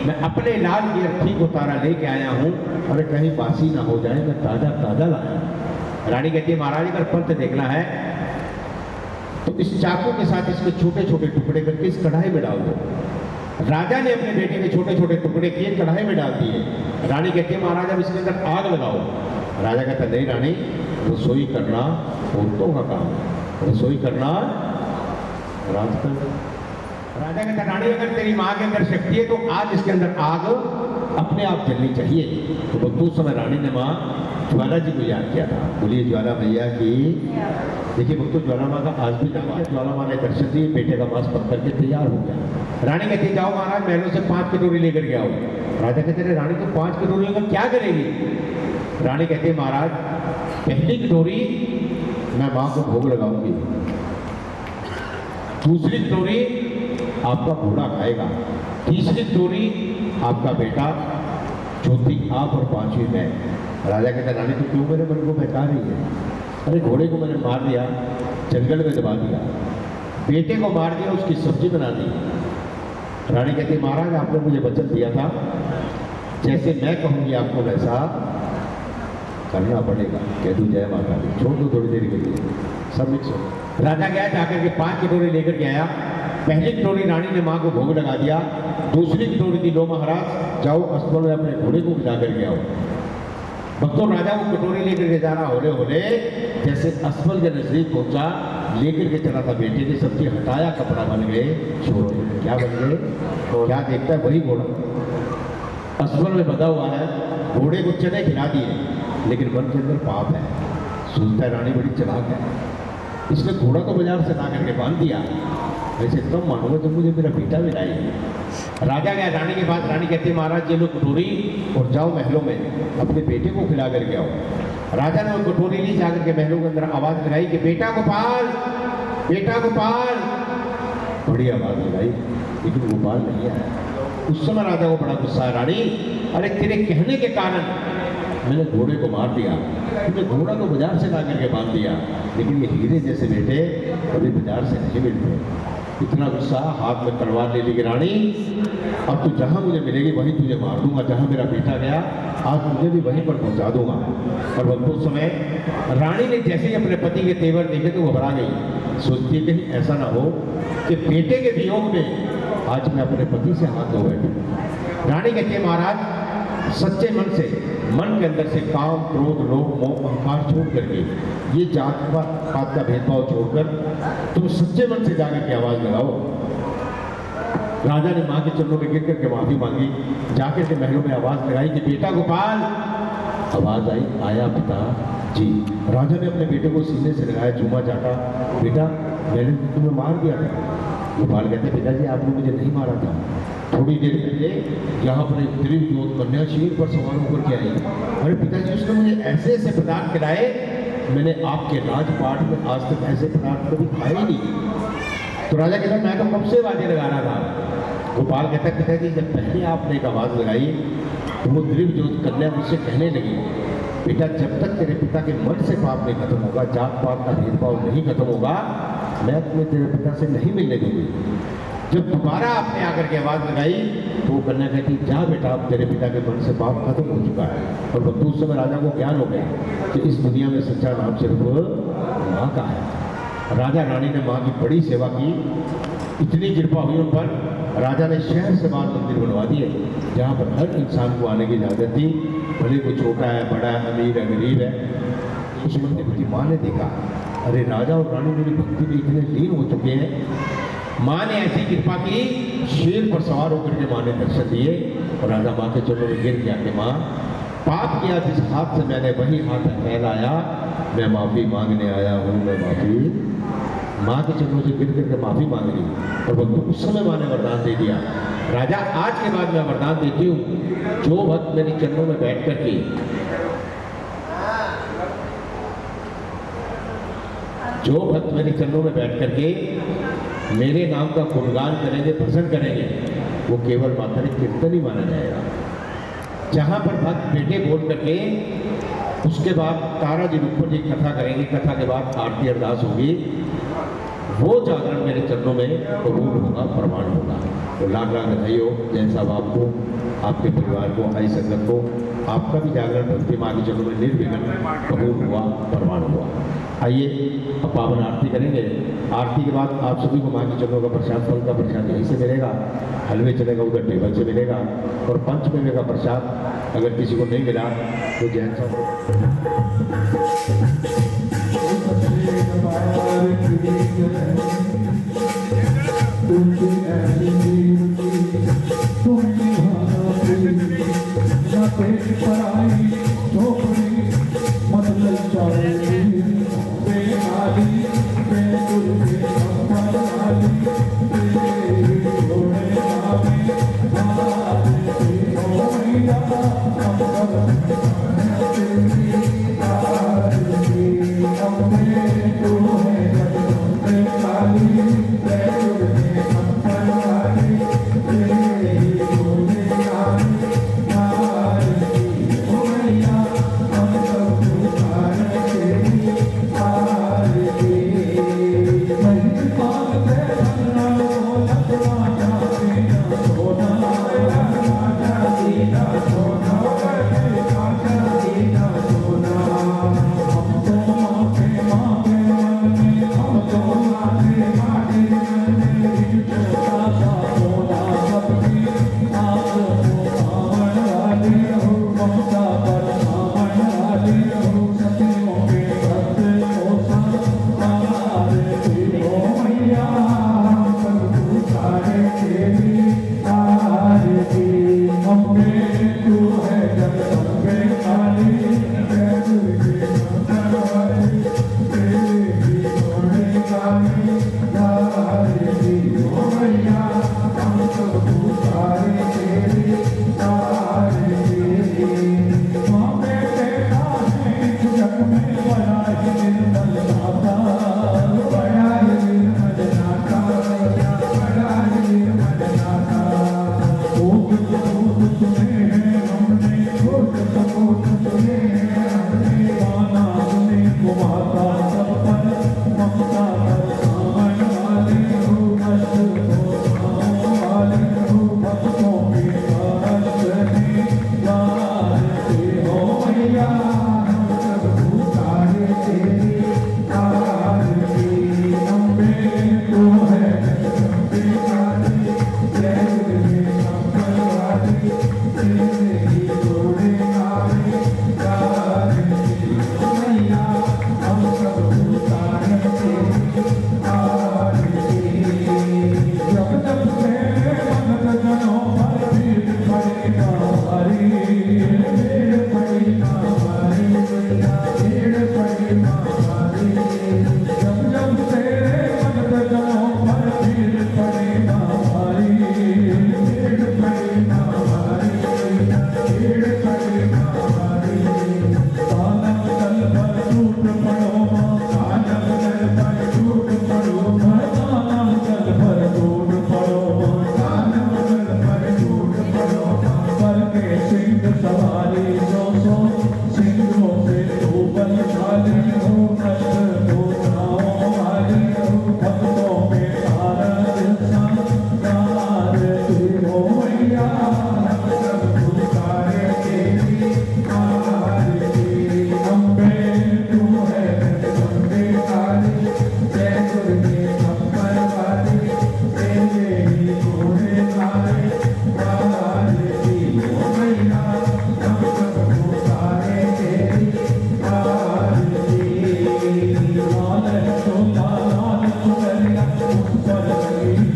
मैं अपने लाल की अर्थी को तारा लेके आया हूँ, अरे कहीं बासी ना हो जाए, मैं ताजा ताजा लाया। रानी कहती है महाराज अगर पंथ देखना है तो इस चाकू के साथ इसके छोटे छोटे टुकड़े करके इस कढ़ाई में डाल दो। राजा ने अपने बेटे के छोटे छोटे टुकड़े किए, कढ़ाई में डाल दिए। रानी कहती है महाराज अब इसके अंदर आग लगाओ। राजा कहता नहीं रानी, रसोई करना औरतों का काम है, रसोई करना रात का। राजा कहता रानी अगर तेरी माँ के अंदर शक्ति है तो आज इसके अंदर आग अपने आप जलनी चाहिए। तो उस समय रानी ने माँ ज्वाला जी को याद किया था। बोलिए ज्वाला मैया की। देखिए भक्तों ज्वाला माँ का आज भी नाम है। ज्वाला माँ ने दर्शन दिए, बेटे का मांस पक करके तैयार हो गया। रानी कहती जाओ महाराज महलों से 5 कटोरी लेकर के आओ। राजा कहते रहे रानी तो 5 कटोरियों का क्या करेगी? रानी कहती है महाराज पहली कटोरी मैं माँ को भोग लगाऊंगी, दूसरी कटोरी आपका घोड़ा खाएगा, तीसरी कटोरी आपका बेटा, चौथी आप और 5वीं मैं। राजा कहता रानी तो क्यों मेरे मन को बहका रही है? अरे घोड़े को मैंने मार दिया, जंगल में दबा दिया, बेटे को मार दिया, उसकी सब्जी बना दी। रानी कहती महाराज आपने मुझे वचन दिया था, जैसे मैं कहूँगी आपको वैसा करना पड़ेगा। कह दूँ जय माता दी, छोड़ दो थोड़ी देर के लिए, सब मिक्स हो। राजा गया जाकर के 5 कटोरी लेकर के आया। पहली कटोरी रानी ने माँ को भोग लगा दिया, दूसरी कटोरी थी लो महाराज जाओ अस्पताल में अपने घोड़े को खिला करके आओ। भक्तों राजा वो कटोरी लेकर के जा रहा होले होले जैसे अस्पताल के नजदीक पहुंचा, लेकर के चला था बेटे की सब्जी, हटाया कपड़ा बन गए, छोड़ क्या बन गए? क्या देखता है वही घोड़ा अस्पताल में बंधा हुआ है। घोड़े को चने खिला दिए, लेकिन मन के अंदर पाप है। सोचता है रानी बड़ी चालाक है, इसने घोड़ा को बाजार से ला करके बांध दिया, वैसे कम मानूंगा जब मुझे मेरा बेटा भी लाएगी। राजा गया रानी के पास। रानी कहती है महाराज ये लो कटोरी और जाओ महलों में अपने बेटे को खिला करके आओ। राजा ने वो कटोरी ली, जाकर के महलों के अंदर आवाज लगाई कि बेटा गोपाल, बेटा गोपाल। बड़ी आवाज लगाई लेकिन गोपाल नहीं आया। उस समय राजा को बड़ा गुस्सा है। रानी अरे तेरे कहने के कारण मैंने घोड़े को मार दिया, तुमने घोड़ा को बाजार से ला करके बांध दिया, लेकिन ये हीरे जैसे बेटे कभी बाजार से नहीं मिलते। इतना गुस्सा, हाथ में तलवार ले ली कि रानी अब तू जहाँ मुझे मिलेगी वहीं तुझे मार दूंगा, जहाँ मेरा बेटा गया आज मुझे भी वहीं पर पहुँचा दूंगा। और वक्त उस समय रानी ने जैसे ही अपने पति के तेवर देखे तो घबरा गई। सोचती कहीं ऐसा ना हो कि बेटे के वियोग में आज मैं अपने पति से हाथ धो बैठूं। रानी कहती है महाराज सच्चे मन से, मन के अंदर से काम क्रोध लोभ मोह अहंकार छोड़ करके, ये जात पात का भेदभाव छोड़कर तुम सच्चे मन से जाकर के आवाज लगाओ राजा ने माँ के चरणों में गिर करके माफी मांगी, जाकर के महलों में आवाज लगाई कि बेटा गोपाल। आवाज आई, आया पिता जी। राजा ने अपने बेटे को सीने से लगाया, चूमा चाटा, बेटा मैंने तुम्हें मार दिया था। गोपाल कहते, पिताजी आपने मुझे नहीं मारा था, थोड़ी देर पहले यहाँ पर एक त्रिवजोत कन्या शेर पर सवार होकर के आई। अरे पिताजी उसने मुझे ऐसे ऐसे पदार्थ खिलाए, मैंने आपके राजपाट में आज तक ऐसे पदार्थ कभी खाए ही नहीं। तो राजा कहता, मैं तो कब से बातें लगा रहा था। गोपाल कहता, पिताजी जब पहले आपने एक आवाज़ लगाई तो वो त्रिवजोत कन्या मुझसे कहने लगी, बेटा जब तक तेरे पिता के मन से पाप नहीं खत्म होगा, जात पात का भेदभाव नहीं खत्म होगा, मैं तुम्हें तेरे पिता से नहीं मिलने दूंगी। जब दोबारा आपने आकर के आवाज़ लगाई तो वो कन्या कहती, जा बेटा अब तेरे पिता के मन से पाप खत्म हो चुका है। और बंधु उस समय राजा को ज्ञान हो गया कि इस दुनिया में सच्चा नाम सिर्फ माँ का है। राजा रानी ने माँ की बड़ी सेवा की, इतनी कृपा हुई उन पर, राजा ने शहर से बाहर मंदिर बनवा दिए जहाँ पर हर इंसान को आने की इजाज़त थी, भले कोई छोटा है, बड़ा है, अमीर है, गरीब है। उस मंदिर की माँ ने देखा, अरे राजा और रानी मेरी भक्ति में इतने लीन हो चुके हैं। माँ ने ऐसी कृपा की, शेर पर सवार होकर के माँ ने दर्शन दिए और राजा माँ के चरणों में गिर गया कि माँ पाप किया जिस हाथ से मैंने वही हाथ फैलाया, मैं माफ़ी मांगने आया हूँ, मैं माफ़ी। माँ के चरणों से गिर करके माफ़ी मांग ली और बंधु उस समय माँ ने वरदान दे दिया, राजा आज के बाद मैं वरदान देती हूँ, जो भक्त मेरे चरणों में बैठ करके मेरे चरणों में बैठ करके मेरे नाम का गुणगान करेंगे, भजन करेंगे, वो केवल मात्र कीर्तन ही माना जाएगा। जहाँ पर भक्त बेटे बोल करके उसके बाद तारा जी ऊपर जी कथा करेंगे, कथा के बाद आरती अरदास होगी, वो जागरण मेरे चरणों में कबूल होगा, प्रमाण होगा। तो लाख लाख बधाई हो जैन साहब आपको, आपके परिवार को, आई संगत को, आपका भी जागरण भक्ति माँ के चरणों में निर्विघ्न कबूल हुआ, प्रमाण हुआ। आइए अब पावन आरती करेंगे। आरती के बाद आप सभी को माँ के चरणों का प्रसाद, फल का प्रसाद यहीं से मिलेगा, हलवे चलेगा उधर टेबल से मिलेगा, और पंचमेवे का प्रसाद अगर किसी को नहीं मिला तो जैन Thank you.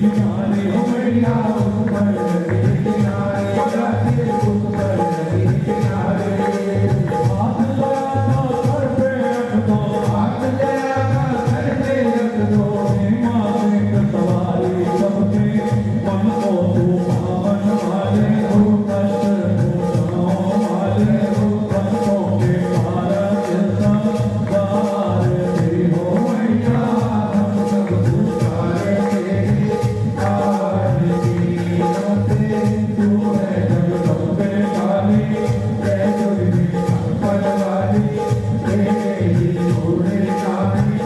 किनारे हो मैया उस पर नदी किनारे गंगा के उस पर नदी किनारे हाथ लगाना सर पे रख दो हाथ लगाना सर पे रख दो माँ से सवारी सबके मन को तू पावन वाले हो कष्ट भूषणों वाले हो संतों के भारत संसार तेरी हो मैया हम सब पुकारे तेरी आरती करते तू है जगदम्बे काली जय दुर्गी संपद वाली तेरी घोड़े काली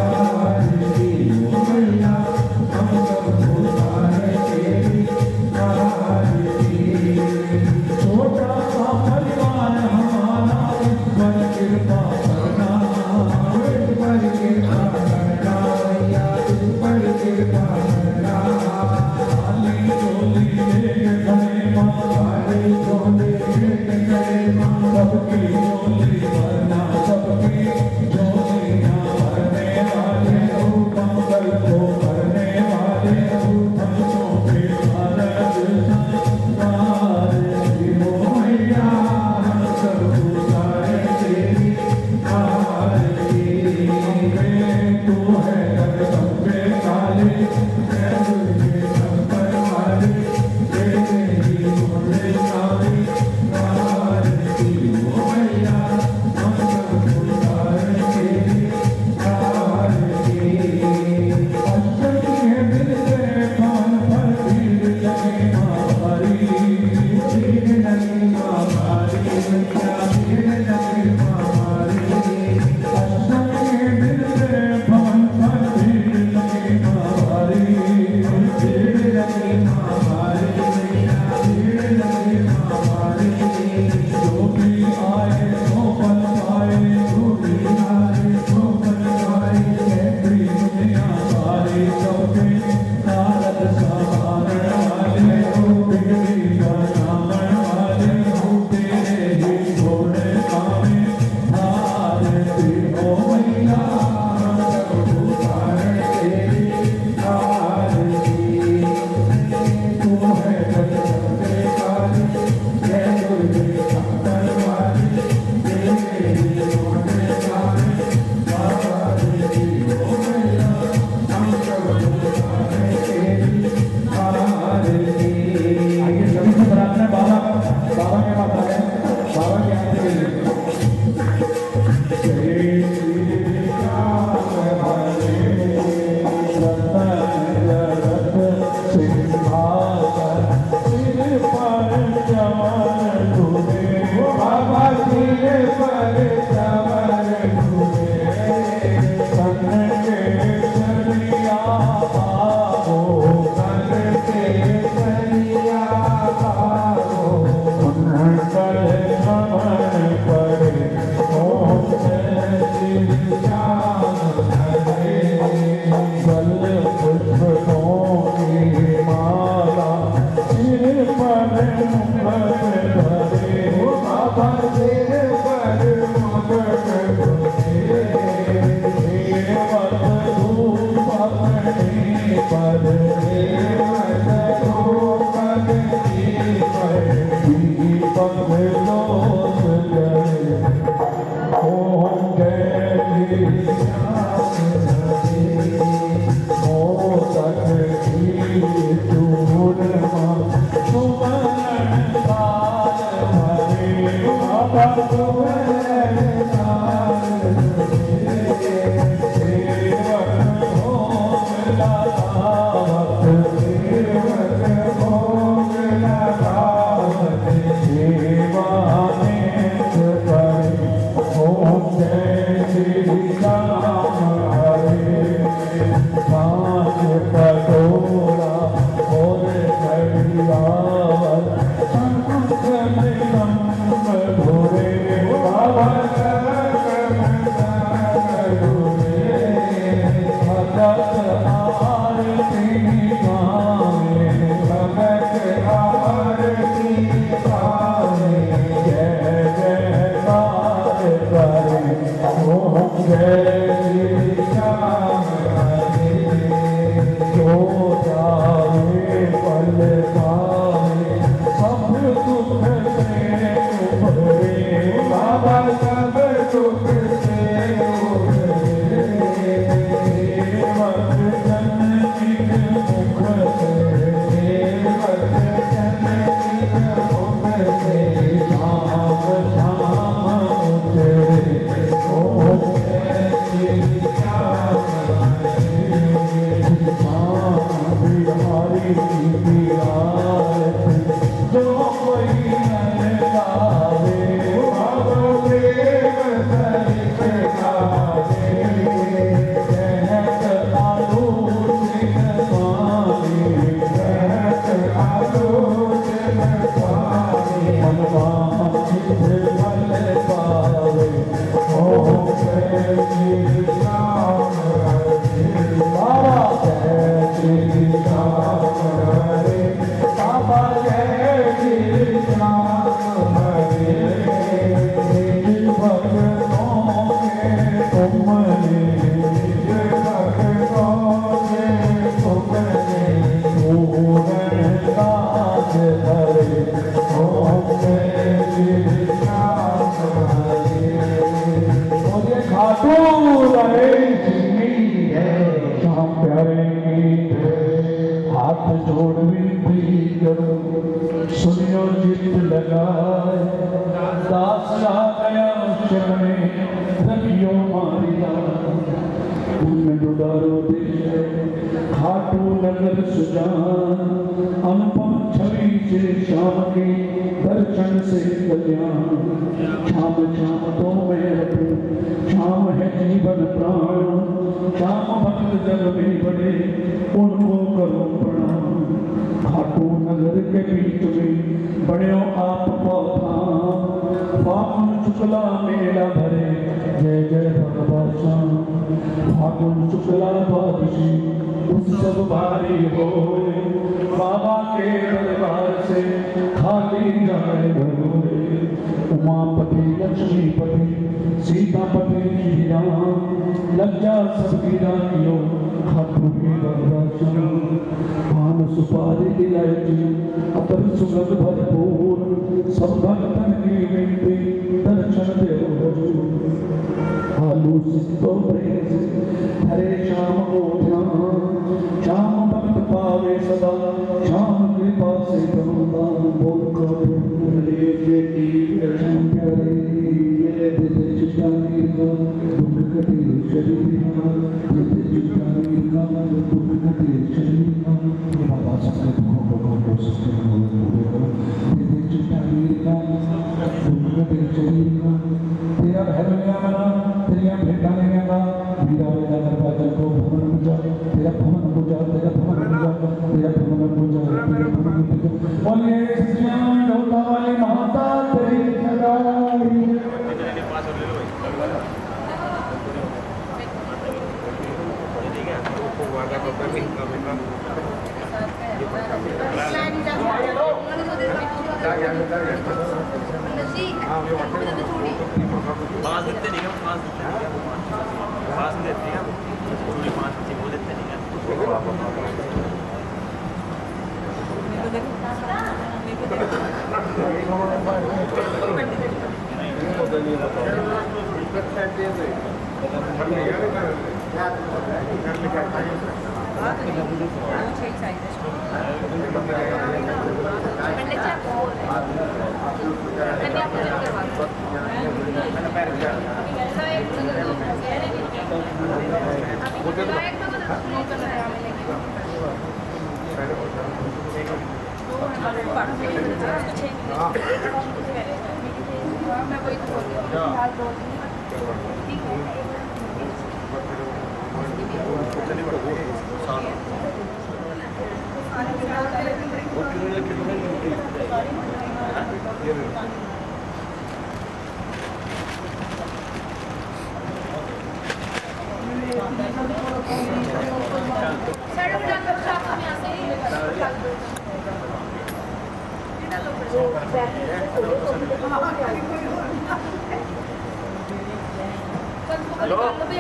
आरती हो मैया हम सब पुकारे तेरी आरती छोटा सा परिवार हमारा ईश्वर कृपा करना ईश्वर कृपा करना भैया ईश्वर कृपा करना खाली झोली लेके खड़े माँ खाली झोली लेके खड़े माँ सबकी झोली भरना सबकी झोलियाँ भरने वाले हो मंगल को भरने वाले हो भक्तों के भारत संसार तेरी हो मैया हम सब पुकारे तेरी आरती तू है जगदम्बे काली जय दुर्गे संकर वाली तेरी घोड़े काली आरती हो मैया हम सब पुकारे तेरी आरती अष्टमी है दिन से कौन पर भीड़ लगे मारी भीड़ लगी मारी मैया भीड़ लगी मारी अष्टमी है दिन से कौन पर भीड़ लगे मारी भीड़ लगी मारी मैया भीड़ लगी मारी जो भी आए वो पल पाए जो भी आए वो पल पाए ऐसी दुनिया सारी सबके नारद सवारण वाले हो बिगड़ी बनावन वाले हो तेरे ही घोड़े कामे आरती हो मैया हम सब पुकारे तेरी आरती तू है जगदम्बे काली जय दुर्गे संकर वाली तेरे ही घोड़े कामे आरती हो मैया हम सब पुकारे तेरी आरती आइए सभी से प्रार्थना बाबा बाबा के पास आ गए बाबा के आरती के लिए जय श्री राम हरे रतन सिंहासन सिर पर चमन डूबे बाबा सिर पर चमन डूबे सन के सरिया पाओ सन के सरिया पाओ उनकर नमन करे ओम जय श्री श्याम हरे बल पुष्पों की माला सिर पर मुकुट धरे बाबा सिर पर मुकुट धरे देवत धूप अपने पर देवत धूप अपने पर दीपक लोक जले ओम जय श्री श्याम हरे मोदक की चूरमा सुवर्ण थाल भरे बाबा सुवर्ण थाल भरे सेवन हो लगा हाथ जोड़ विनती करो सुनियो जित लगाए दास आ गया शरणे रखियो मारी तुम डुडारो देश खाटू नगर सुजान अनुपम छवि से श्याम के दर्शन से कल्याण श्याम श्याम तो मैं हूँ श्याम है जीवन प्राण श्याम भक्त जग में बड़े उनको करो प्रणाम खाटू नगर के बीच में बड़े आप पौधाम फागुन शुक्ला मेला भरे जय जय भगवान श्याम फागुन शुक्ला द्वादशी उत्सव भारी हो बाबा के दरबार से खाली जाए भरोरे उमापति लक्ष्मीपति सीतापति श्री राम लज्जा सबकी रानियों खाटू की राजा पान सुपारी इलायची अतर सुगंध भरपूर सब भक्तन की विनती दर्शन देव हजूर आलू सिद्धो प्रेम से हरे श्याम को ध्यान श्याम भक्त पावे सदा श्याम कृपा से दान बोल करो श्याम प्यारे चिट्टानी का दुख कटे शरीर का चिट्टानी का दुख कटे शरीर का ये बाबा सबके दुखों को सबके पूरे करो चिट्टानी का दुख कटे शरीर का तेरा घर में आना तेरिया भेटा नहीं आना वीरा वेदा दरवाजा को भवन पूजा तेरा भवन पूजा तेरा भवन पूजा तेरा भवन पूजा तेरा भवन पूजा बोले सच्चाई ढोला वाली माता तेरी सदाई पाँच देते नहीं पाँच देते हैं पूरी पाँच बच्चे वो देते नहीं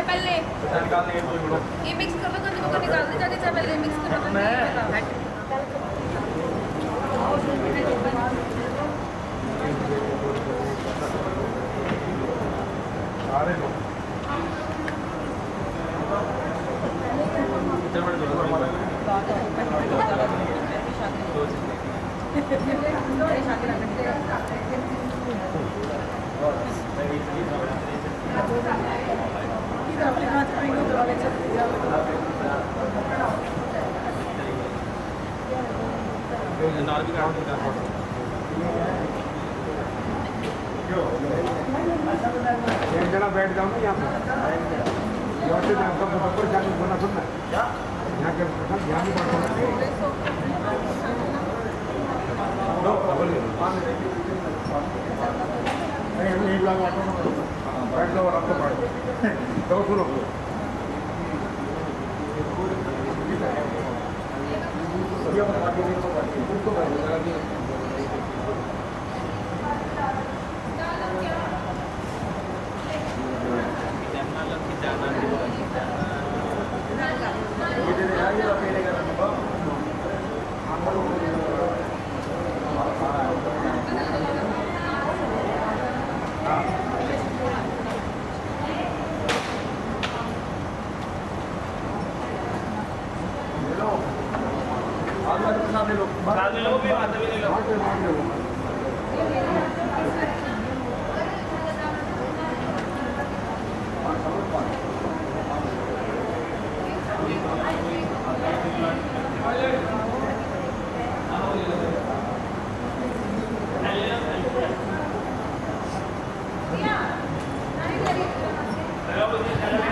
पहले ये मिक्स कर लो तो निकाल दे जाके चाहे पहले मिक्स कर लो ਨਾਲ ਵੀ ਕਾਟ ਦਿੱਤਾ एक जना बैठ जाओ ना यहाँ पे यहाँ से आपका मुजफ्फर जाने बना सुनना यहाँ के यहाँ भी नहीं लगा बैठ जाओ और आपको बैठ दो सुनो साथ में लोग भी बात भी ले लो Yeah.